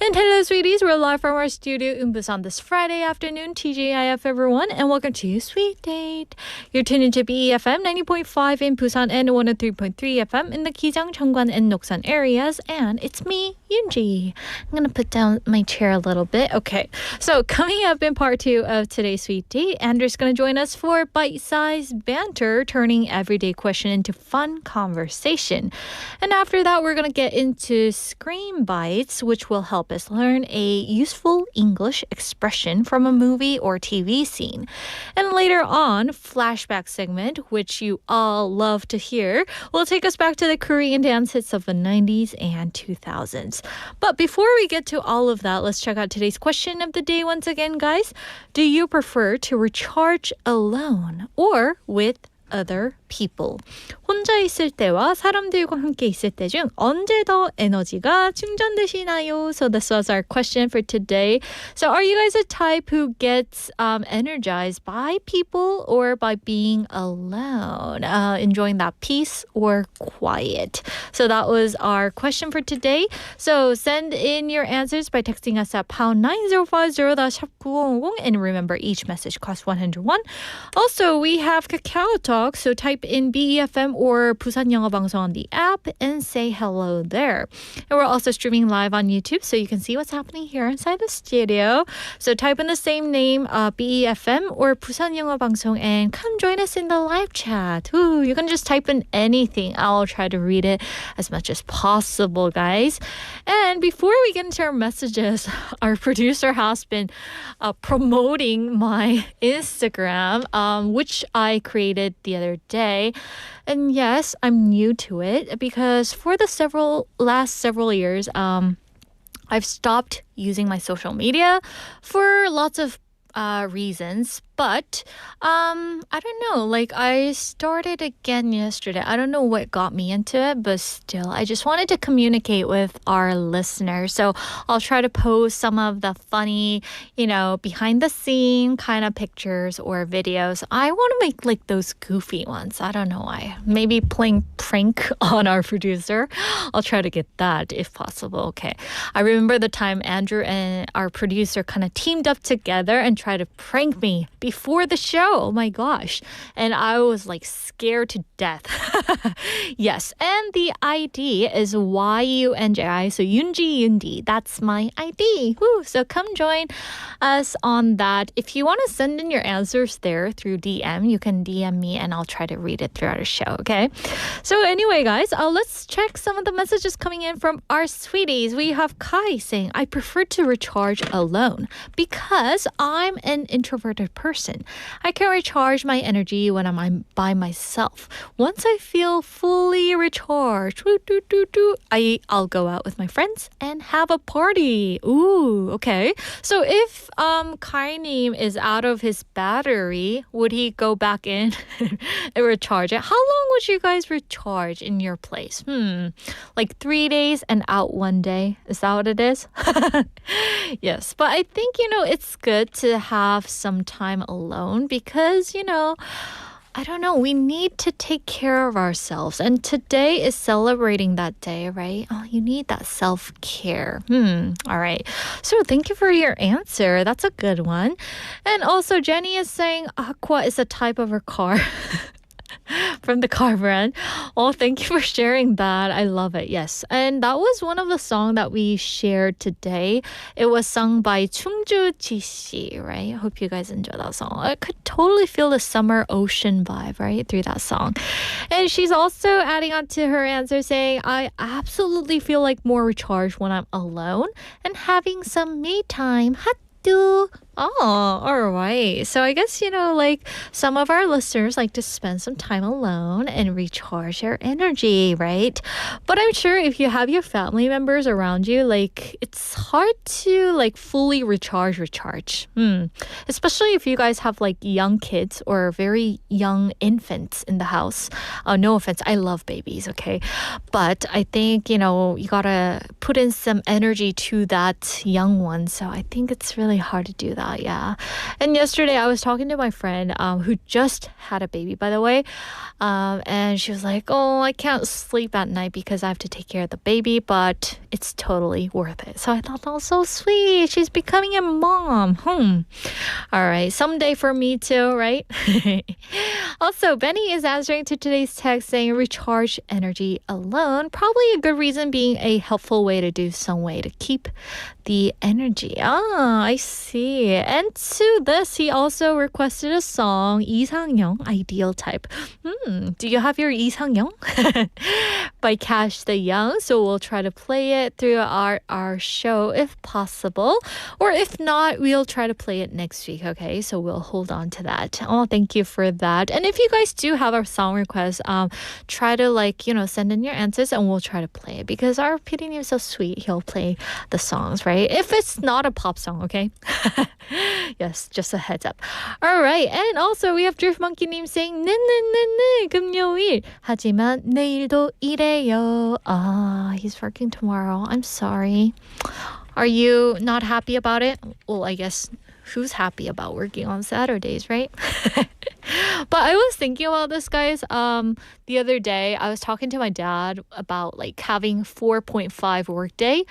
And hello, sweeties. We're live from our studio in Busan this Friday afternoon. TGIF, everyone, and welcome to Sweet Date. You're tuned into BEFM 90.5 in Busan and 103.3 FM in the Gijang, Cheongwan, and Noksan areas. And it's me, Yoonji. I'm going to put down my chair a little bit. Okay, so coming up in part 2 of today's Sweet Date, Andrew's going to join us for bite-sized banter, turning everyday question into fun conversation. And after that, we're going to get into Scream Bites, which will help us learn a useful English expression from a movie or TV scene. And later on, Flashback segment, which you all love to hear, will take us back to the Korean dance hits of the 90s and 2000s. But before we get to all of that, let's check out today's question of the day once again, guys. Do you prefer to recharge alone or with other people? 혼자 있을 때와 사람들과 함께 있을 때 중 언제 더 에너지가 충전되시나요? So this was our question for today. So are you guys a type who gets energized by people or by being alone? Enjoying that peace or quiet? So that was our question for today. So send in your answers by texting us at pound 9050 #9010 and remember each message costs 101. Also, we have Kakao Talk, so type in BEFM or 부산영어방송 on the app and say hello there. And we're also streaming live on YouTube, so you can see what's happening here inside the studio. So type in the same name, BEFM or 부산영어방송, and come join us in the live chat. Ooh, you can just type in anything. I'll try to read it as much as possible, guys. And before we get into our messages, our producer has been promoting my Instagram, which I created the other day. And yes, I'm new to it because for the last several years, I've stopped using my social media for lots of reasons. But I don't know, like I started again yesterday. I don't know what got me into it, but still, I just wanted to communicate with our listeners. So I'll try to post some of the funny, behind the scene kind of pictures or videos. I want to make like those goofy ones. I don't know why. Maybe playing prank on our producer. I'll try to get that if possible. Okay. I remember the time Andrew and our producer kind of teamed up together and tried to prank me before the show. Oh my gosh. And I was like scared to death. Yes. And the ID is YUNJI. So Yoonji Yundi. That's my ID. Woo. So come join us on that. If you want to send in your answers there through DM, you can DM me and I'll try to read it throughout the show. Okay. So anyway, guys, let's check some of the messages coming in from our sweeties. We have Kai saying, I prefer to recharge alone because I'm an introverted person. I can recharge my energy when I'm by myself. Once I feel fully recharged, I'll go out with my friends and have a party. Ooh, okay. So if Kainim is out of his battery, would he go back in and recharge it? How long would you guys recharge in your place? Like 3 days and out 1 day? Is that what it is? Yes, but I think, it's good to have some time alone because, I don't know, we need to take care of ourselves. And today is celebrating that day, right? Oh, you need that self-care. All right. So thank you for your answer. That's a good one. And also Jenny is saying AQUA is a type of her car. From the car brand. Oh, thank you for sharing that. I love it. Yes. And that was one of the songs that we shared today. It was sung by 충주지씨, right? I hope you guys enjoy that song. I could totally feel the summer ocean vibe, right? Through that song. And she's also adding on to her answer saying, I absolutely feel like more recharged when I'm alone and having some me time. Oh, all right. So I guess, like some of our listeners like to spend some time alone and recharge their energy, right? But I'm sure if you have your family members around you, like it's hard to like fully recharge. Especially if you guys have like young kids or very young infants in the house. No offense, I love babies, okay? But I think, you gotta put in some energy to that young one. So I think it's really hard to do that. Yeah. And yesterday I was talking to my friend who just had a baby, by the way. And she was like, oh, I can't sleep at night because I have to take care of the baby, but it's totally worth it. So I thought that was so sweet. She's becoming a mom. All right. Someday for me too, right? Also, Benny is answering to today's text saying recharge energy alone. Probably a good reason being a helpful way to do some way to keep the energy. I see. And to this, he also requested a song, 이상형, Ideal Type. Do you have your 이상형? By Cash the Young. So we'll try to play it through our show if possible. Or if not, we'll try to play it next week, okay? So we'll hold on to that. Oh, thank you for that. And if you guys do have a song request, try to send in your answers and we'll try to play it. Because our PD is so sweet. He'll play the songs, right? If it's not a pop song, okay? Yes, just a heads up. All right. And also we have Driftmonkey님 saying 네네네네 금요일 하지만 내일도 일해요. He's working tomorrow. I'm sorry. Are you not happy about it? Well, I guess who's happy about working on Saturdays, right? But I was thinking about this, guys. The other day, I was talking to my dad about like having 4.5 workday,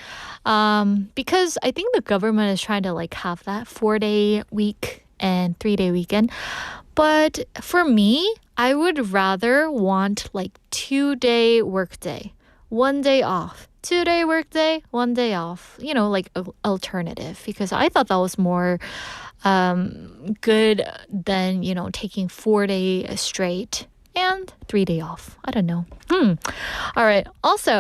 because I think the government is trying to like have that 4-day week and 3-day weekend. But for me, I would rather want like 2-day workday, 1 day off. 2-day workday, 1 day off, like alternative, because I thought that was more good than, taking 4 days straight and 3-day off. I don't know. All right. Also,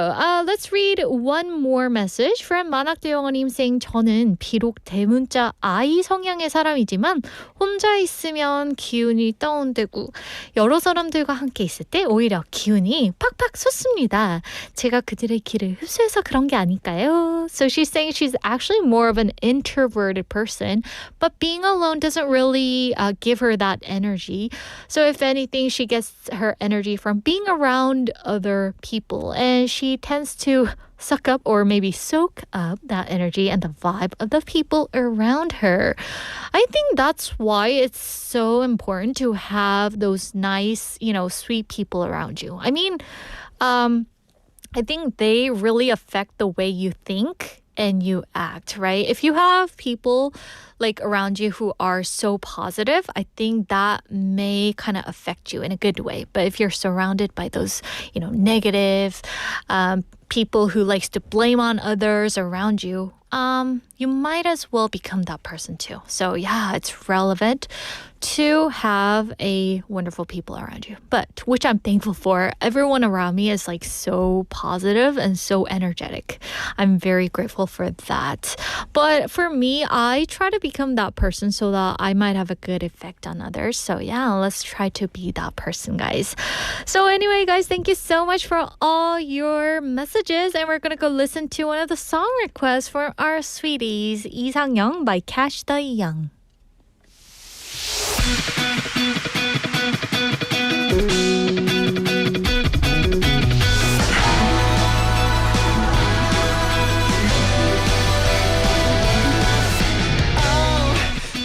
let's read one more message from 만학도영어님 saying 저는 비록 대문자 I 성향의 사람이지만 혼자 있으면 기운이 다운되고 여러 사람들과 함께 있을 때 오히려 기운이 팍팍 솟습니다. 제가 그들의 기를 흡수해서 그런 게 아닐까요? So she's saying she's actually more of an introverted person, but being alone doesn't really give her that energy. So if anything, she gets her energy from being around other people, and she tends to suck up or maybe soak up that energy and the vibe of the people around her. I think that's why it's so important to have those nice, sweet people around you. I mean, I think they really affect the way you think and you act, right? If you have people like around you who are so positive, I think that may kind of affect you in a good way. But if you're surrounded by those, negative people who likes to blame on others around you, you might as well become that person too. So yeah, it's relevant to have a wonderful people around you, but which I'm thankful for. Everyone around me is like so positive and so energetic. I'm very grateful for that. But for me, I try to become that person so that I might have a good effect on others. So yeah, let's try to be that person, guys. So anyway, guys, thank you so much for all your messages, and we're gonna go listen to one of the song requests for our sweeties, 이상형 by Cash the Young.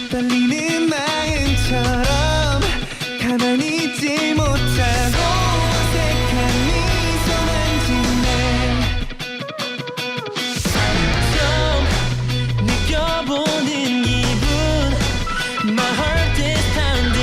떨리는 마음처럼 가만히 있지 못하고 어색한 미소만 짓네 좀 느껴보는 기분 My heart is pounding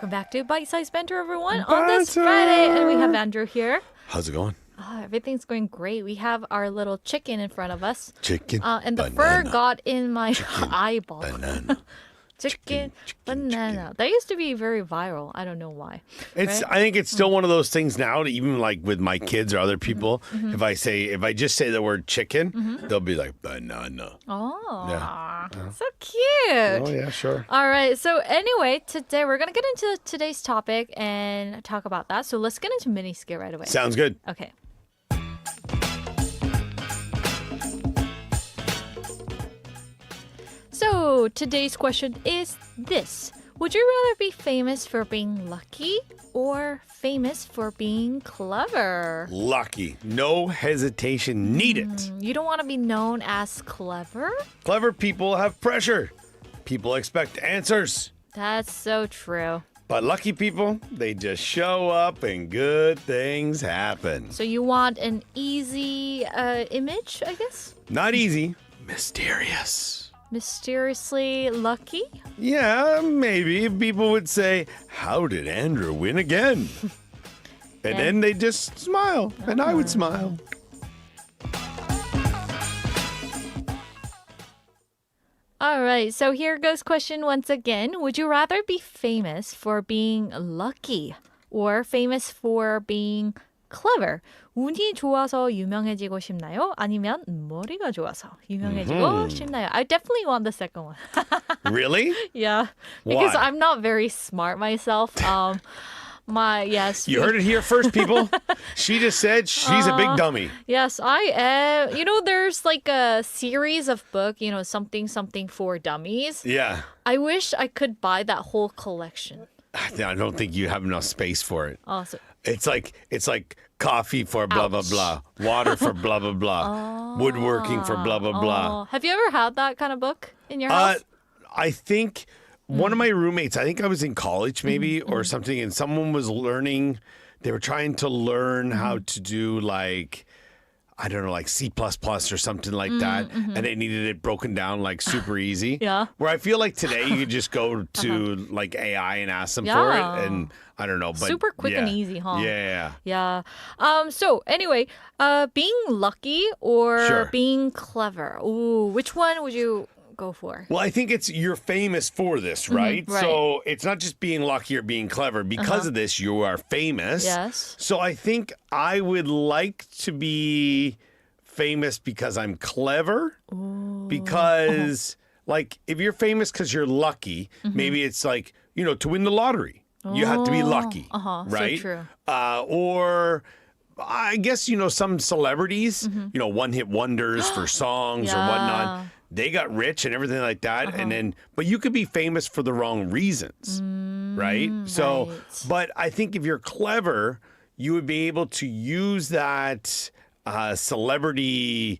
Welcome back to Sized Banter, everyone, on this Friday. And we have Andrew here. How's it going? Everything's going great. We have our little chicken in front of us. Chicken, and the banana. fur got in my eyeball. Banana. Chicken, banana. That used to be very viral. I don't know why. It's. Right? I think it's still one of those things now. Even like with my kids or other people, if I just say the word chicken, they'll be like banana. Oh, Yeah. so cute. Oh yeah, sure. All right. So anyway, today we're going to get into today's topic and talk about that. So let's get into mini skit right away. Sounds good. Okay. So today's question is this. Would you rather be famous for being lucky or famous for being clever? Lucky, no hesitation needed. You don't want to be known as clever? Clever people have pressure. People expect answers. That's so true. But lucky people, they just show up and good things happen. So you want an easy image, I guess? Not easy, mysterious. Mysteriously lucky? Yeah, maybe people would say, how did Andrew win again? And then they just smile, and I would smile. All right, so here goes question once again. Would you rather be famous for being lucky or famous for being clever? 운이 좋아서 유명해지고 싶나요? 아니면 머리가 좋아서 유명해지고 싶나요? I definitely want the second one. Really? Yeah, because Why? I'm not very smart myself. You heard it here first, people. She just said she's a big dummy. Yes, I am. You know, there's like a series of book, something for dummies. Yeah. I wish I could buy that whole collection. I don't think you have enough space for it. Oh, so It's like coffee for blah, blah, Ouch. blah. Water for blah, blah, blah. Woodworking for blah, blah, blah. Have you ever had that kind of book in your house? I think one of my roommates, I think I was in college maybe or something, and someone was learning, they were trying to learn how to do like, I don't know, like C++ or something like that. And they needed it broken down like super easy. Yeah. Where I feel like today you could just go to like AI and ask them for Yeah. it. And I don't know. But Super quick and yeah. easy, huh? Yeah. Yeah. So anyway, being lucky or Sure. being clever? Ooh, which one would you go for? Well, I think you're famous for this, right? right. So it's not just being lucky or being clever. Because of this, you are famous. Yes. So I think I would like to be famous because I'm clever. Because, like, if you're famous because you're lucky, maybe it's like, to win the lottery. You have to be lucky, right? So true. Or I guess, some celebrities, one-hit wonders for songs or whatnot. They got rich and everything like that. And then, but you could be famous for the wrong reasons, right? So, right. but I think if you're clever, you would be able to use that celebrity,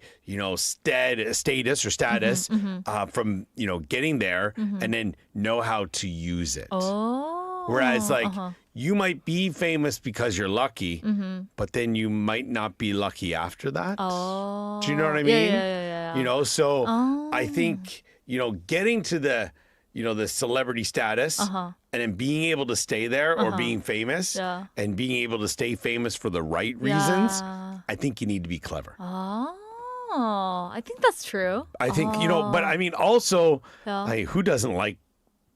status from, getting there and then know how to use it. Oh. Whereas, like, you might be famous because you're lucky, but then you might not be lucky after that. Oh. Do you know what I mean? Yeah. So I think, getting to the, the celebrity status and then being able to stay there or being famous and being able to stay famous for the right reasons, I think you need to be clever. Oh, I think that's true. I think, but I mean, also, like, who doesn't like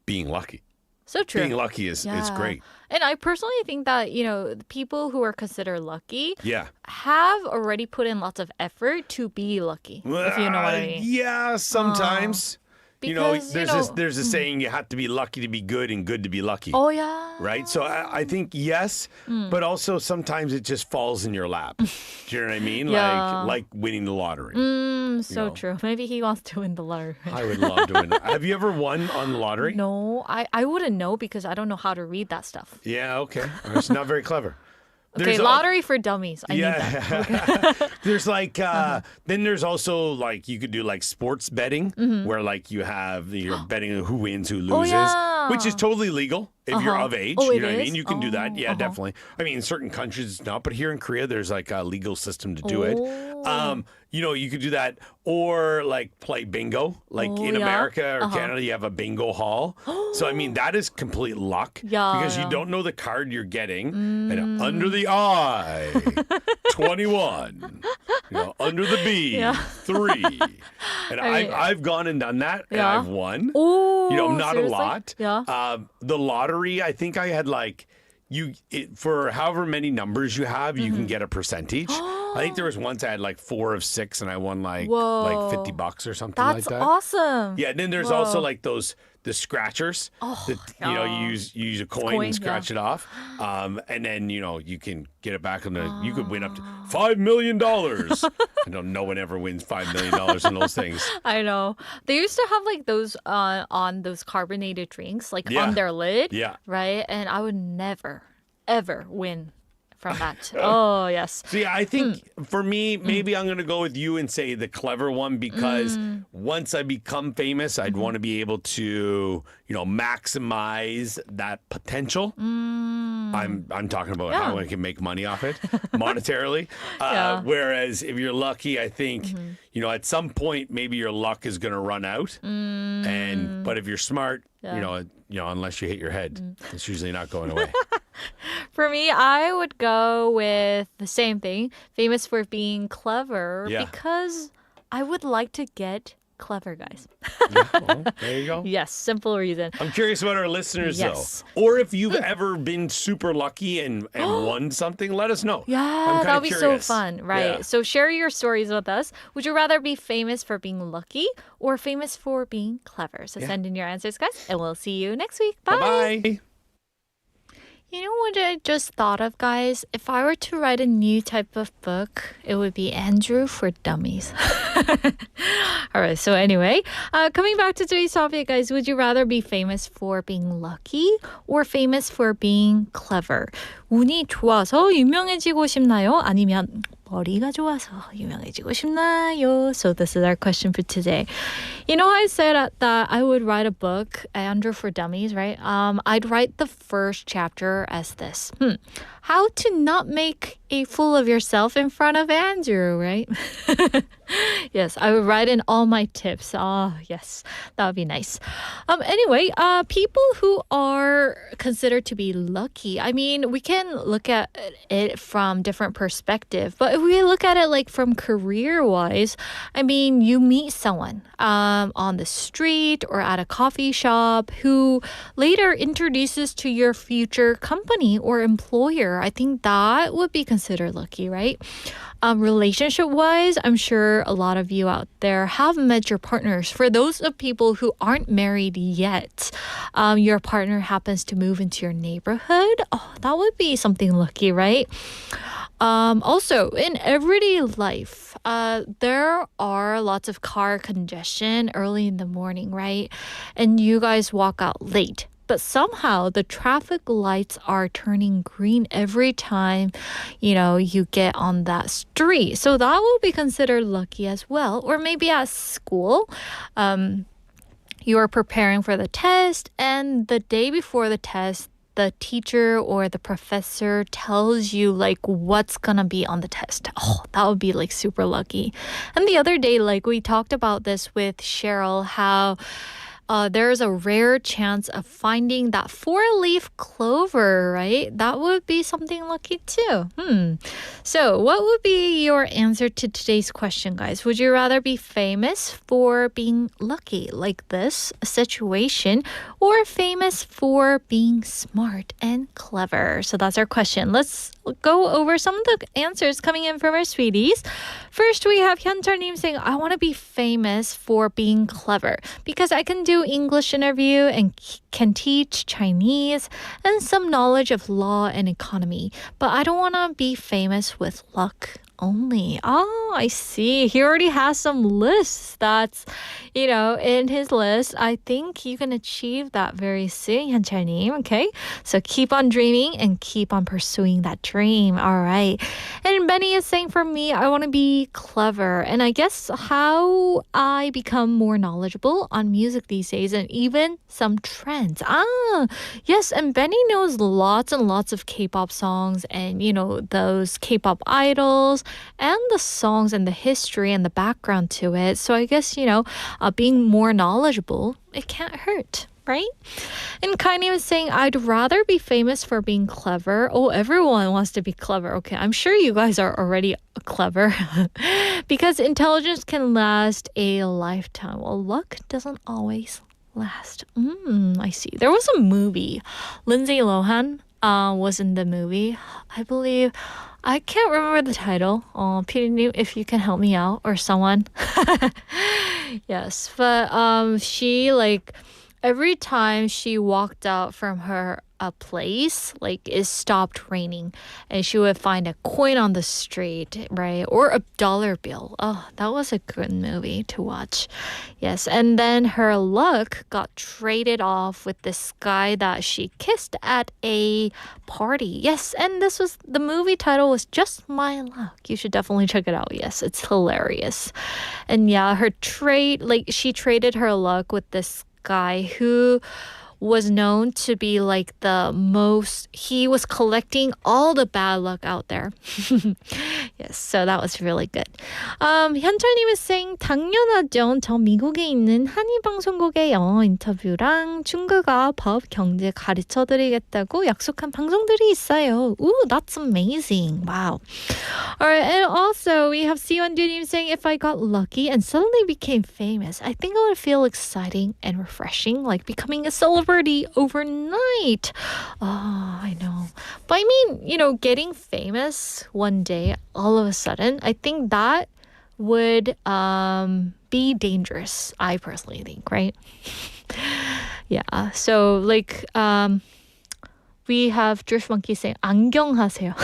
being lucky? So true. Being lucky is great. And I personally think that, the people who are considered lucky Yeah. have already put in lots of effort to be lucky, if you know what I mean. Yeah, sometimes. Because, there's a saying, you have to be lucky to be good and good to be lucky. Oh, yeah. Right? So I think yes, but also sometimes it just falls in your lap. Do you know what I mean? Yeah. Like winning the lottery. So true. Maybe he wants to win the lottery. I would love to win. Have you ever won on the lottery? No, I wouldn't know because I don't know how to read that stuff. Yeah, okay. It's not very clever. Okay, lottery for dummies. I need that. There's like, then there's also like, you could do like sports betting where like you have, you're betting who wins, who loses. yeah. which is totally legal if you're of age. Oh, you it know what I is? mean? You can do that. Yeah, Uh-huh. definitely. I mean, in certain countries it's not, but here in Korea there's like a legal system to do it. You know, you could do that or like play bingo. Like in yeah? America or Canada, you have a bingo hall. So I mean, that is complete luck Yeah, because yeah. you don't know the card you're getting. And under the I, 21. You know, under the B, 3. And I've gone and done that, and Yeah. I've won. Oh, You know, not seriously? a lot. Yeah. The lottery, I think I had like for however many numbers you have, you can get a percentage. I think there was once I had like 4 of 6, and I won like Whoa. $50 or something That's like that. awesome. Yeah, and then there's also like the scratchers. that, you know, yeah. you use a coin coin, and scratch yeah. it off, and then you know you can get it back on the. You could win up to $5 million. I know no one ever wins $5 million in those things. I know. They used to have like those on those carbonated drinks, like Yeah. on their lid. Yeah. Right? And I would never, ever win from that. Oh, yes. So yeah, I think for me, maybe I'm gonna go with you and say the clever one because once I become famous, I'd want to be able to, you know, maximize that potential. I'm talking about how I can make money off it monetarily. Whereas if you're lucky, I think you know at some point maybe your luck is gonna run out. But if you're smart, you know, unless you hit your head, it's usually not going away. For me, I would go with the same thing, famous for being clever, Yeah. because I would like to get clever, guys. Well, there you go. Yes, simple reason. I'm curious about our listeners, Yes. though. Or if you've ever been super lucky and won something, let us know. Yeah, I'm that kinda would be so curious. fun, right? Yeah. So share your stories with us. Would you rather be famous for being lucky or famous for being clever? So send in your answers, guys, and we'll see you next week. Bye. Bye-bye. You know what I just thought of, guys? If I were to write a new type of book, it would be Andrew for Dummies. All right, so anyway, coming back to today's topic, guys, would you rather be famous for being lucky or famous for being clever? 운이 좋아서 유명해지고 싶나요? 아니면 머리가 좋아서 유명해지고 싶나요? So this is our question for today. You know, I said that I would write a book, Andrew for Dummies, right? I'd write the first chapter as this. How to not make a fool of yourself in front of Andrew, right? Yes, I would write in all my tips. Oh, yes, that would be nice. Anyway, people who are considered to be lucky, I mean, we can look at it from different perspective, but if we look at it like from career-wise, I mean, you meet someone on the street or at a coffee shop who later introduces to your future company or employer. I think that would be considered lucky, right? Relationship-wise, I'm sure a lot of you out there have met your partners. For those of people who aren't married yet, your partner happens to move into your neighborhood. Oh, that would be something lucky, right? Also, in everyday life, there are lots of car congestion early in the morning, right? And you guys walk out late. But somehow the traffic lights are turning green every time, you know, you get on that street. So that will be considered lucky as well. Or maybe at school, you are preparing for the test, and the day before the test, the teacher or the professor tells you like what's gonna be on the test. Oh, that would be like super lucky. And the other day, like we talked about this with Cheryl, how there's a rare chance of finding that 4-leaf clover, right? That would be something lucky too. So what would be your answer to today's question, guys? Would you rather be famous for being lucky, like this situation, or famous for being smart and clever? So that's our question. Let's go over some of the answers coming in from our sweeties. First, we have Hyunchar-님 saying, I want to be famous for being clever because I can do English interview and can teach Chinese and some knowledge of law and economy. But I don't want to be famous with luck only. Oh, Oh, I see. He already has some lists that's, in his list. I think you can achieve that very soon, 현철님. Okay? So keep on dreaming and keep on pursuing that dream. All right. And Benny is saying, for me, I want to be clever. And I guess how I become more knowledgeable on music these days and even some trends. Yes. And Benny knows lots and lots of K-pop songs and, those K-pop idols and the songs and the history and the background to it. So I guess, being more knowledgeable, it can't hurt. Right? And Kaini was saying, I'd rather be famous for being clever. Oh, everyone wants to be clever. Okay, I'm sure you guys are already clever. Because intelligence can last a lifetime. Well, luck doesn't always last. I see. There was a movie. Lindsay Lohan was in the movie. I believe, I can't remember the title. 피디님, if you can help me out, or someone. Yes, but she every time she walked out from her place, it stopped raining and she would find a coin on the street, right? Or a dollar bill. Oh, that was a good movie to watch. Yes, and then her luck got traded off with this guy that she kissed at a party. Yes, and the movie title was Just My Luck. You should definitely check it out. Yes, it's hilarious. And yeah, she traded her luck with this guy who was known to be he was collecting all the bad luck out there. Yes, so that was really good. 현철님 is saying, 당연하죠. 저 미국에 있는 한의방송국의 영어 인터뷰랑 중국어, 법, 경제 가르쳐드리겠다고 약속한 방송들이 있어요. Ooh, that's amazing. Wow. All right, and also we have Siwon Dunim saying, if I got lucky and suddenly became famous, I think it would feel exciting and refreshing, like becoming a celebrity overnight. Oh, I know. But I mean, getting famous one day, all of a sudden, I think that would be dangerous. I personally think, right? Yeah. So we have Drift Monkey saying, 안경하세요.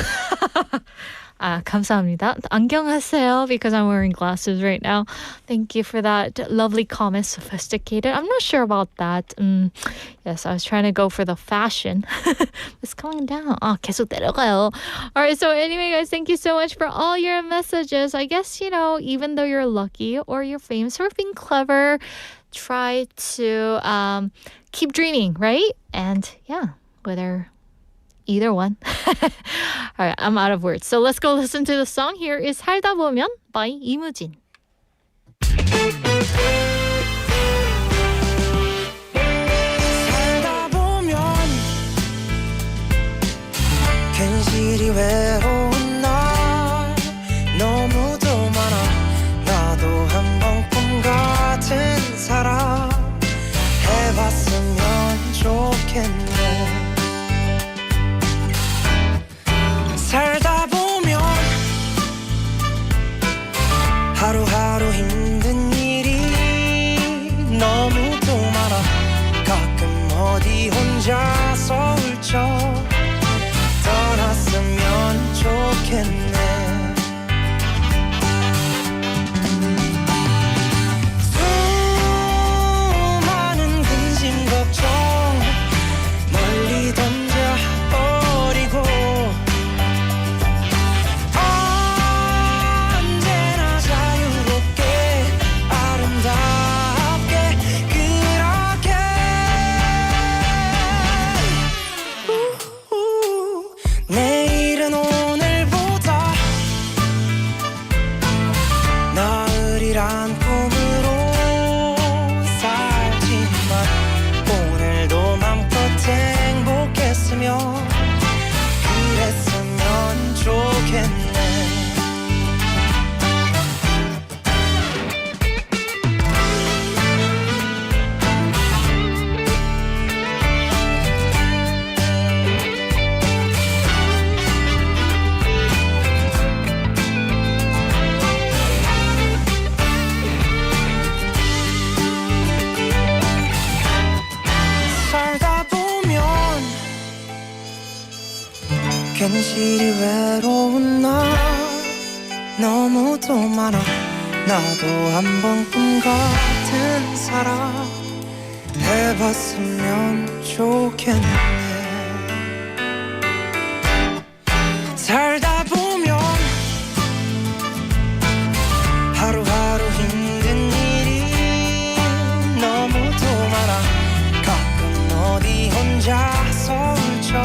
감사합니다. 안경하세요, because I'm wearing glasses right now. Thank you for that lovely comment. Sophisticated. I'm not sure about that. Yes, I was trying to go for the fashion. It's coming down. 계속 내려가요. All right, so anyway, guys, thank you so much for all your messages. I guess, even though you're lucky or you're famous for being clever, try to keep dreaming, right? And yeah, whether either one. All right, I'm out of words. So let's go listen to the song. Here is 살다 보면 by 이무진. 살다 보면 괜시리 외로운 날 너무도 많아. 나도 한번 꿈 같은 사람 해봤으면 좋겠네. 살다 보면 하루하루 힘든 일이 너무도 많아. 가끔 어디 혼자서 울적 떠났으면 좋겠네. 수많은 근심 걱정 멀리 던져버리고 그랬으면 좋겠네. 괜시리 외로운 날 너무도 많아 나도 한번 꿈 같은 사랑 해봤으면 좋겠네 살다 보면 하루하루 힘든 일이 너무도 많아 가끔 어디 혼자서 훔쳐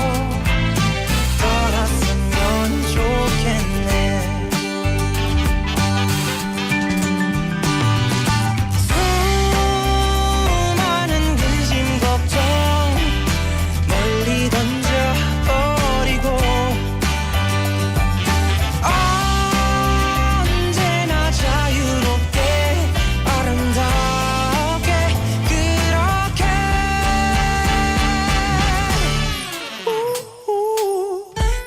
떠났으면 좋겠네 수많은 근심 걱정 멀리 던져버리고 언제나 자유롭게 아름답게 그렇게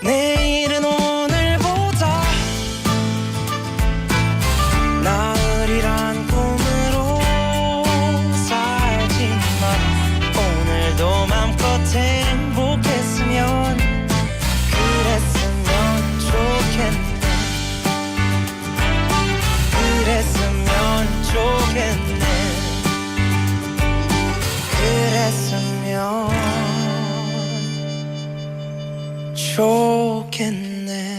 내일은 오늘보다 나으리란 꿈으로 살지만 오늘도 맘껏 행복했으면 그랬으면 좋겠네 그랬으면 좋겠네 그랬으면 좋겠네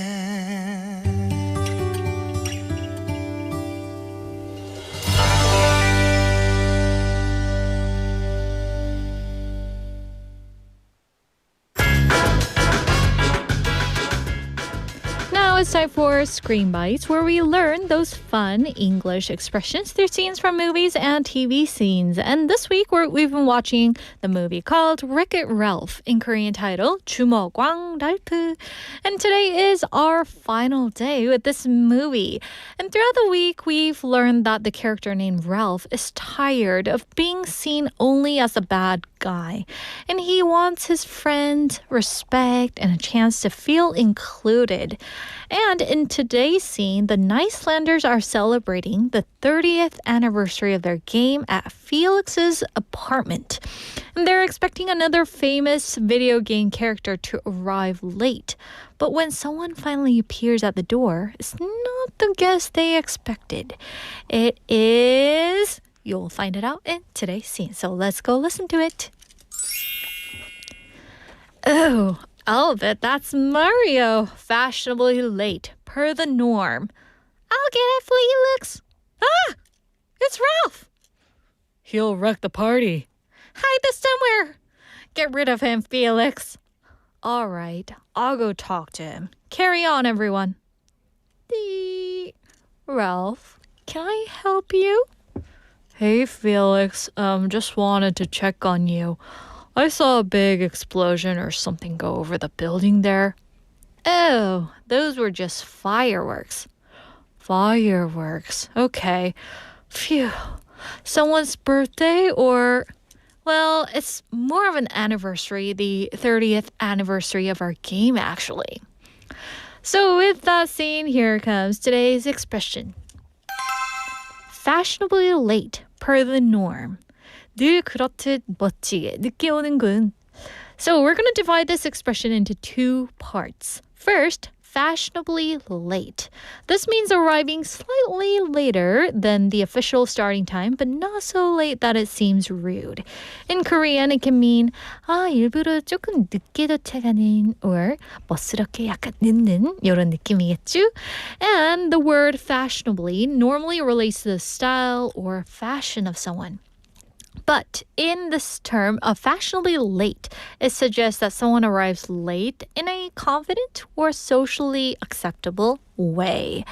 Now it's time for Screen Bites, where we learn those fun English expressions through scenes from movies and TV scenes. And this week we've been watching the movie called Wreck-It Ralph, in Korean title 주목받는. And today is our final day with this movie. And throughout the week, we've learned that the character named Ralph is tired of being seen only as a bad guy. And he wants his friends, respect, and a chance to feel included. And in today's scene, the Nicelanders are celebrating the 30th anniversary of their game at Felix's apartment. And they're expecting another famous video game character to arrive late. But when someone finally appears at the door, it's not the guest they expected. It is... You'll find it out in today's scene. So let's go listen to it. Oh, I'll bet that's Mario. Fashionably late, per the norm. I'll get it, Felix. Ah! It's Ralph. He'll wreck the party. Hide this somewhere. Get rid of him, Felix. All right, I'll go talk to him. Carry on, everyone. Ralph, can I help you? Hey, Felix. Just wanted to check on you. I saw a big explosion or something go over the building there. Oh, those were just fireworks. Fireworks. Okay. Phew. Someone's birthday or... Well, it's more of an anniversary, the 30th anniversary of our game, actually. So with that scene, here comes today's expression. Fashionably late, per the norm. 늘 그렇듯 멋지게 늦게 오는군. So we're going to divide this expression into two parts. First, fashionably late. This means arriving slightly later than the official starting time, but not so late that it seems rude. In Korean, it can mean 일부러 조금 늦게 도착하는 or 멋스럽게 약간 늦는 이런 느낌이겠죠? And the word fashionably normally relates to the style or fashion of someone. But in this term of fashionably late, it suggests that someone arrives late in a confident or socially acceptable way.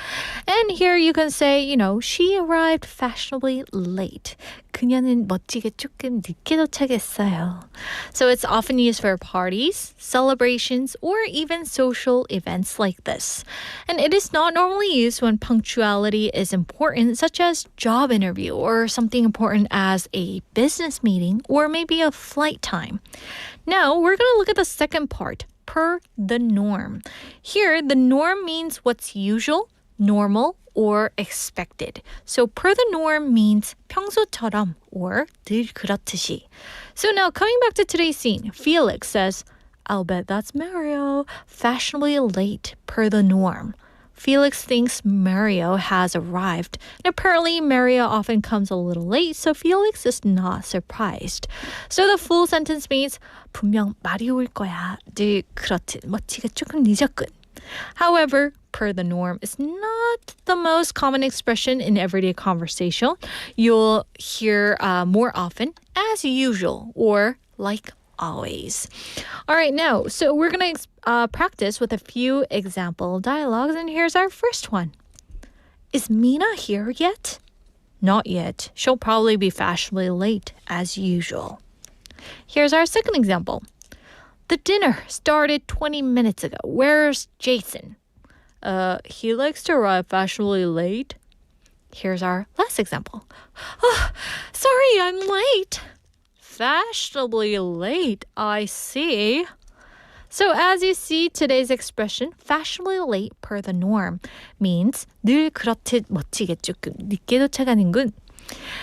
And here you can say, she arrived fashionably late. 그녀는 멋지게 조금 늦게 도착했어요. So it's often used for parties, celebrations, or even social events like this. And it is not normally used when punctuality is important, such as job interview or something important as a business meeting or maybe a flight time. Now, we're going to look at the second part, per the norm. Here, the norm means what's usual, normal, or expected. So per the norm means 평소처럼 or 늘 그렇듯이. So now coming back to today's scene, Felix says, I'll bet that's Mario, fashionably late per the norm. Felix thinks Mario has arrived. And apparently Mario often comes a little late, so Felix is not surprised. So the full sentence means 분명 마리오 올 거야. 늘 그렇듯 멋지게 조금 늦었군. However, per the norm is not the most common expression in everyday conversation. You'll hear more often as usual or like always. All right, now, so we're going to practice with a few example dialogues, and here's our first one. Is Mina here yet? Not yet. She'll probably be fashionably late as usual. Here's our second example. The dinner started 20 minutes ago. Where's Jason? He likes to arrive fashionably late. Here's our last example. Oh, sorry, I'm late. Fashionably late, I see. So as you see, today's expression, fashionably late per the norm, means 늘 그렇듯 멋지게 조금 늦게 도착하는군.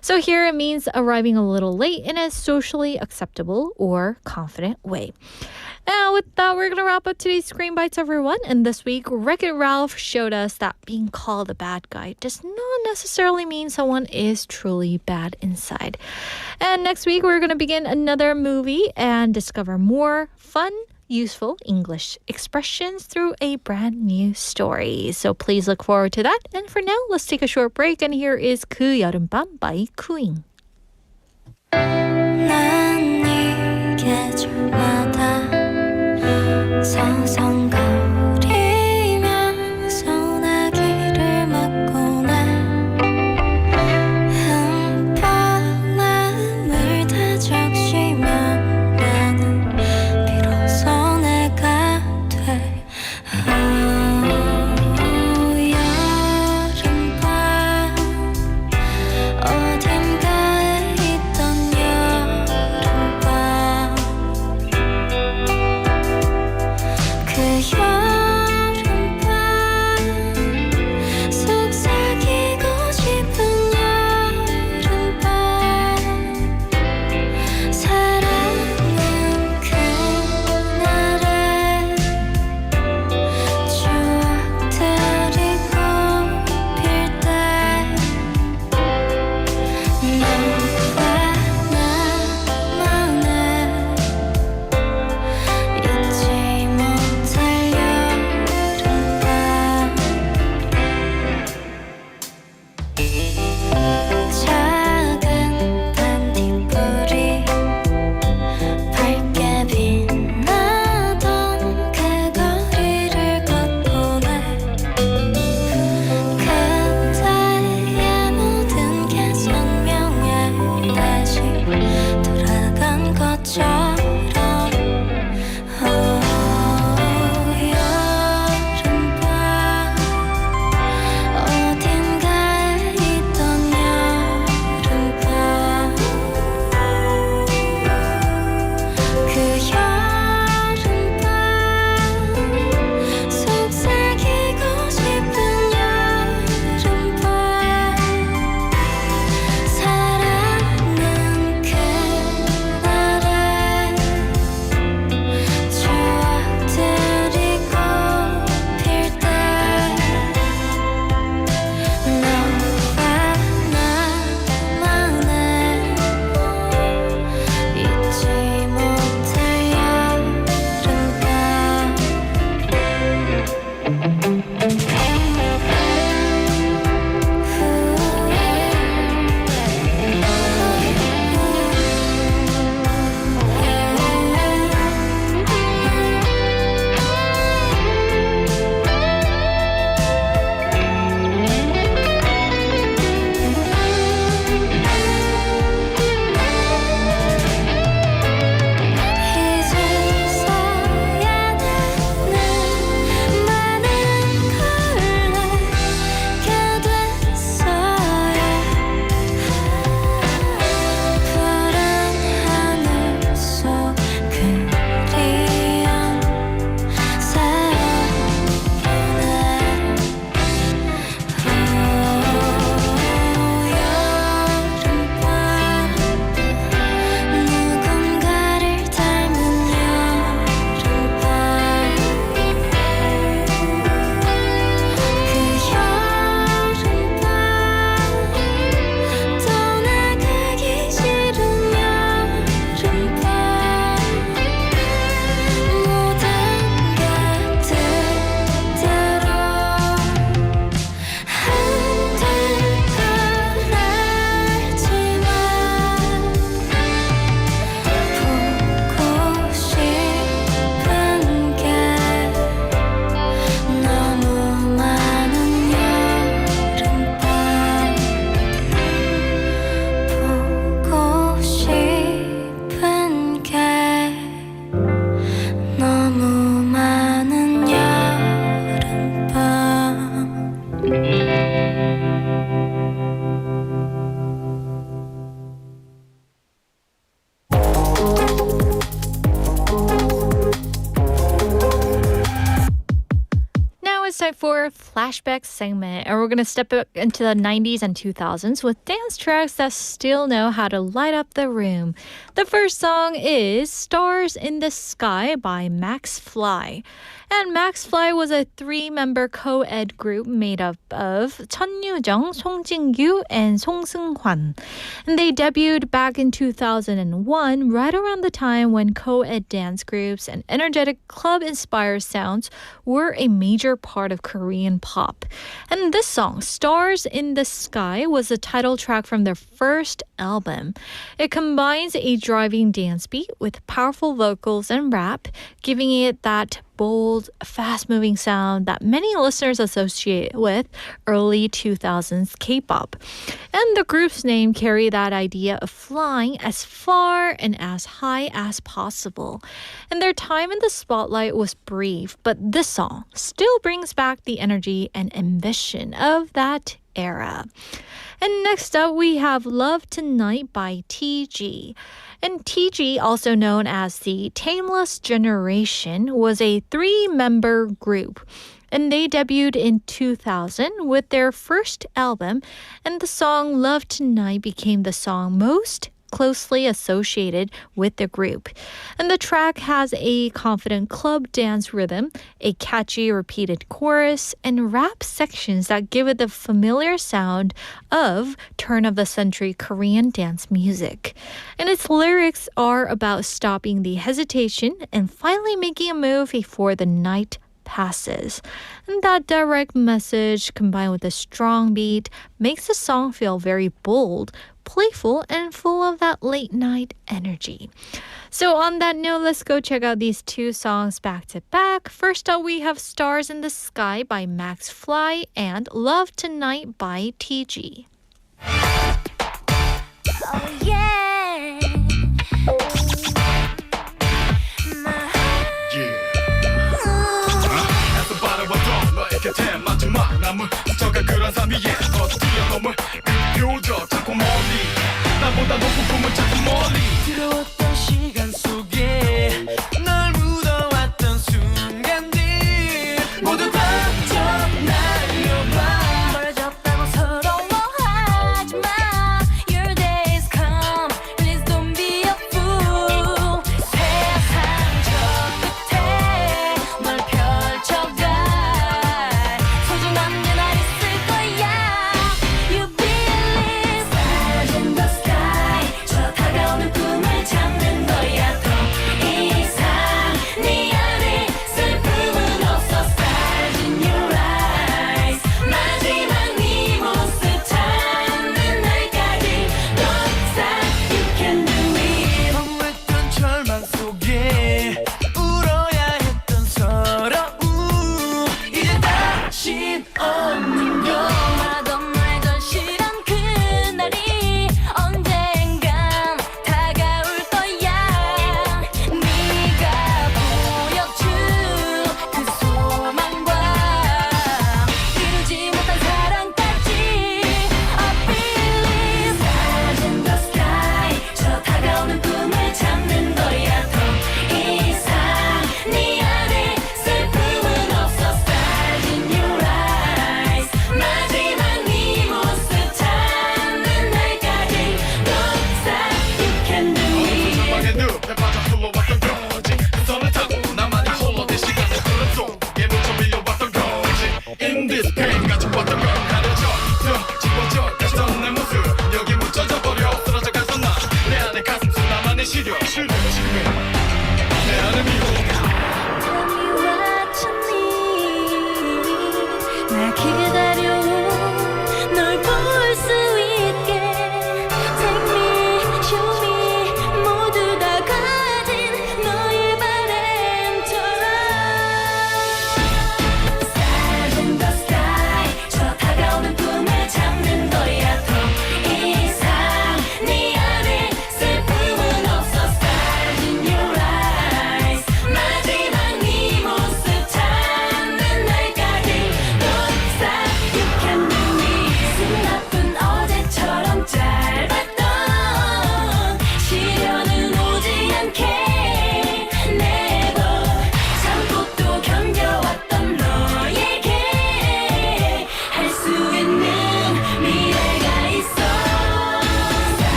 So here it means arriving a little late in a socially acceptable or confident way. Now with that, we're going to wrap up today's Screen Bites, everyone. And this week, Wreck-It Ralph showed us that being called a bad guy does not necessarily mean someone is truly bad inside. And next week, we're going to begin another movie and discover more fun, useful English expressions through a brand new story. So please look forward to that. And for now, let's take a short break. And here is 그 여름밤 by Queen. 난 이 계절마다 서성거리며 소나기를 맞고는 흠뻑남을 다 적시며 나는 비로소 내가 돼 여름밤 어딘가에 있던 여름밤 그 Now it's time for Flashback segment, and we're going to step up into the 90s and 2000s with dance tracks that still know how to light up the room. The first song is Stars in the Sky by Maxfli. And Maxfli was a 3-member co-ed group made up of 천유정, 송진규, and 송승환. And they debuted back in 2001, right around the time when co-ed dance groups and energetic club-inspired sounds were a major part of Korean pop. And this song, Stars in the Sky, was the title track from their first album. It combines a driving dance beat with powerful vocals and rap, giving it that bold, fast-moving sound that many listeners associate with early 2000s K-pop. And the group's name carried that idea of flying as far and as high as possible. And their time in the spotlight was brief, but this song still brings back the energy and ambition of that era. And next up, we have Love Tonight by TG. And TG, also known as the Tameless Generation, was a 3-member group. And they debuted in 2000 with their first album, and the song Love Tonight became the song most closely associated with the group. And the track has a confident club dance rhythm, a catchy repeated chorus, and rap sections that give it the familiar sound of turn-of-the-century Korean dance music. And its lyrics are about stopping the hesitation and finally making a move before the night passes. And that direct message combined with a strong beat makes the song feel very bold, playful, and full of that late night energy. So on that note, let's go check out these 2 songs back to back. First up, we have Stars in the Sky by Maxfli and Love Tonight by TG. Oh yeah. 두려웠던 시간 속에 널 묻어왔던 순간들 모두 다 날려봐. 멀어졌다고 서러워하지 마. Your days come, please don't be a fool. 세상 저 끝에 널 펼쳐갈 소중한 내 날 있을 거야. You believe stars in the sky. 저 다가오는 꿈을 잡는 거야. 더 이상 네 안에 슬픔은 없어. Stars in your eyes. 마지막 네 모습 찾는 날까지 Don't stop, you can do it. 허무했던 절망 속에 울어야 했던 서러움 이제 다신 없는 걸. 말하던 나의 절실한 그날이 언젠간 다가올 거야. 네가 보여준 그 소망과 이루지 못한 사랑까지 I believe stars in the sky. 저 다가오는 꿈을 잡는 거야. 더 이상 네 안에 슬픔은 없어. Stars in your eyes. 마지막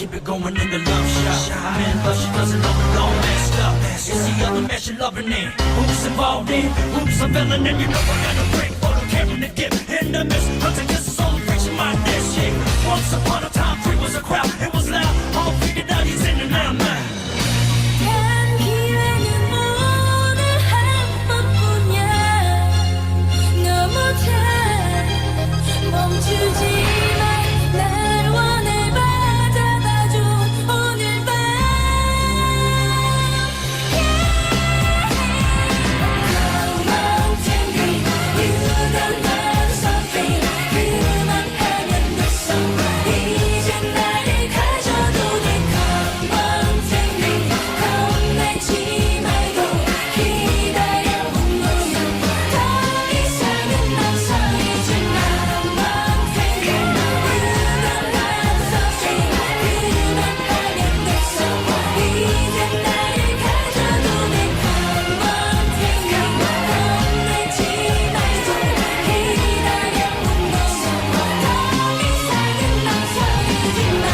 keep it going in the love shot. I'm in love, she doesn't love it all messed up. It's the other man she loving it. Who's involved in? Who's a villain? And you know we're gonna bring photo camera to dip in the midst. Hunting kisses all reaching my dish. Yeah. Once upon a time, Fri was a crowd. It was loud. All figured out he's in and out now. 단 기회는 오늘 한 번뿐이야. 너무 잘 멈추지 마. 날 원해 받아봐줘 오늘 밤. Come on, take me. You don't know something. 그만하면 됐어. 이제 나를 가져도 돼. Come on, take me. 겁내지 말고 기다려 운명을. 더 이상은 멍설이지 마. Come on, take me. You don't know something. 그만하면 됐어. 이제 나를 가져도 돼. Come on, take me. 겁내지 말고 기다려 운명을. 더 이상은 멍설이지 마.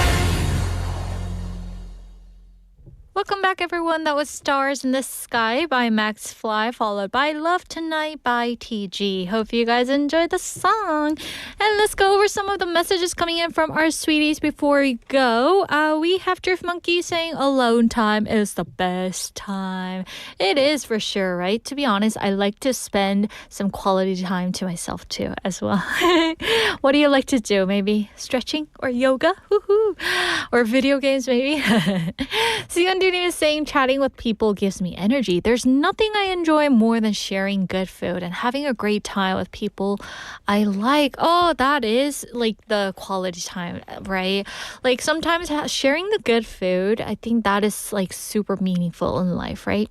Welcome back, everyone. That was Stars in the Sky by Maxfli, followed by Love Tonight by TG. Hope you guys enjoyed the song. And let's go over some of the messages coming in from our sweeties before we go. We have Drift Monkey saying alone time is the best time. It is for sure, right? To be honest, I like to spend some quality time to myself too, as well. What do you like to do? Maybe stretching or yoga? Woohoo! Or video games, maybe? Siyeon-Doonim is saying chatting with people gives me energy. There's nothing I enjoy more than sharing good food and having a great time with people I like. Oh, that is like the quality time, right? Like sometimes sharing the good food, I think that is like super meaningful in life, right?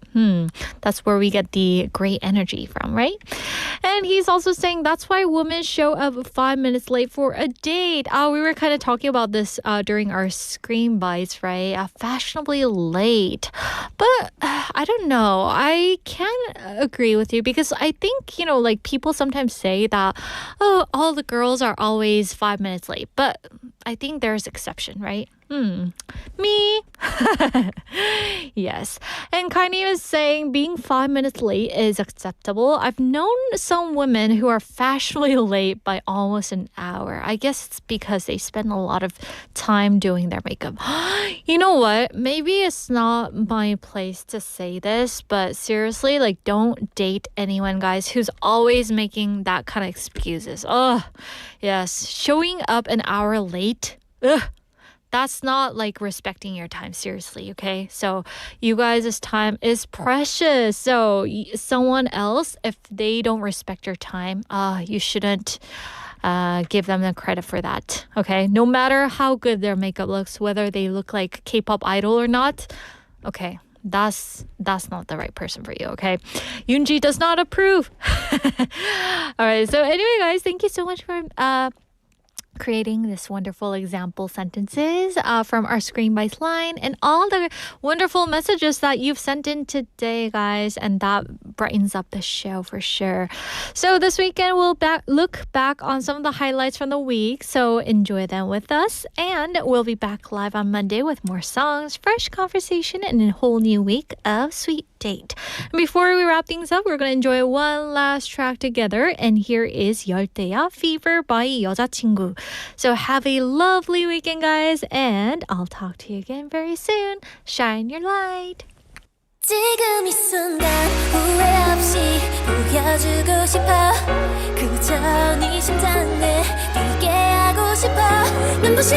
That's where we get the great energy from, right? And he's also saying that's why women show up 5 minutes late for a date. We were kind of talking about this during our Scream Bites, right? Fashionably late. But I don't know. I can agree with you because I think, like people sometimes say that, oh, all the girls are always 5 minutes late. But I think there's exception, right? Me? Yes. And Kaini is saying being 5 minutes late is acceptable. I've known some women who are fashionably late by almost an hour. I guess it's because they spend a lot of time doing their makeup. You know what? Maybe it's not my place to say this, but seriously, like don't date anyone, guys, who's always making that kind of excuses. Oh, yes. Showing up an hour late. Ugh. That's not like respecting your time, seriously, okay? So you guys' time is precious. So someone else, if they don't respect your time, you shouldn't give them the credit for that, okay? No matter how good their makeup looks, whether they look like K-pop idol or not, okay, that's not the right person for you, okay? Yoonji does not approve. All right, so anyway, guys, thank you so much for creating this wonderful example sentences from our Screen Bites line and all the wonderful messages that you've sent in today, guys, and that brightens up the show for sure. So this weekend we'll look back on some of the highlights from the week, so enjoy them with us, and we'll be back live on Monday with more songs, fresh conversation, and a whole new week of Sweet Date. And before we wrap things up, we're going to enjoy one last track together, and here is 열대야 Fever by 여자친구. So have a lovely weekend, guys, and I'll talk to you again very soon. Shine your light. 지금 이 순간 후회 없이 보여주고 싶어 그저 네 심장을 뛰게 하고 싶어 눈부신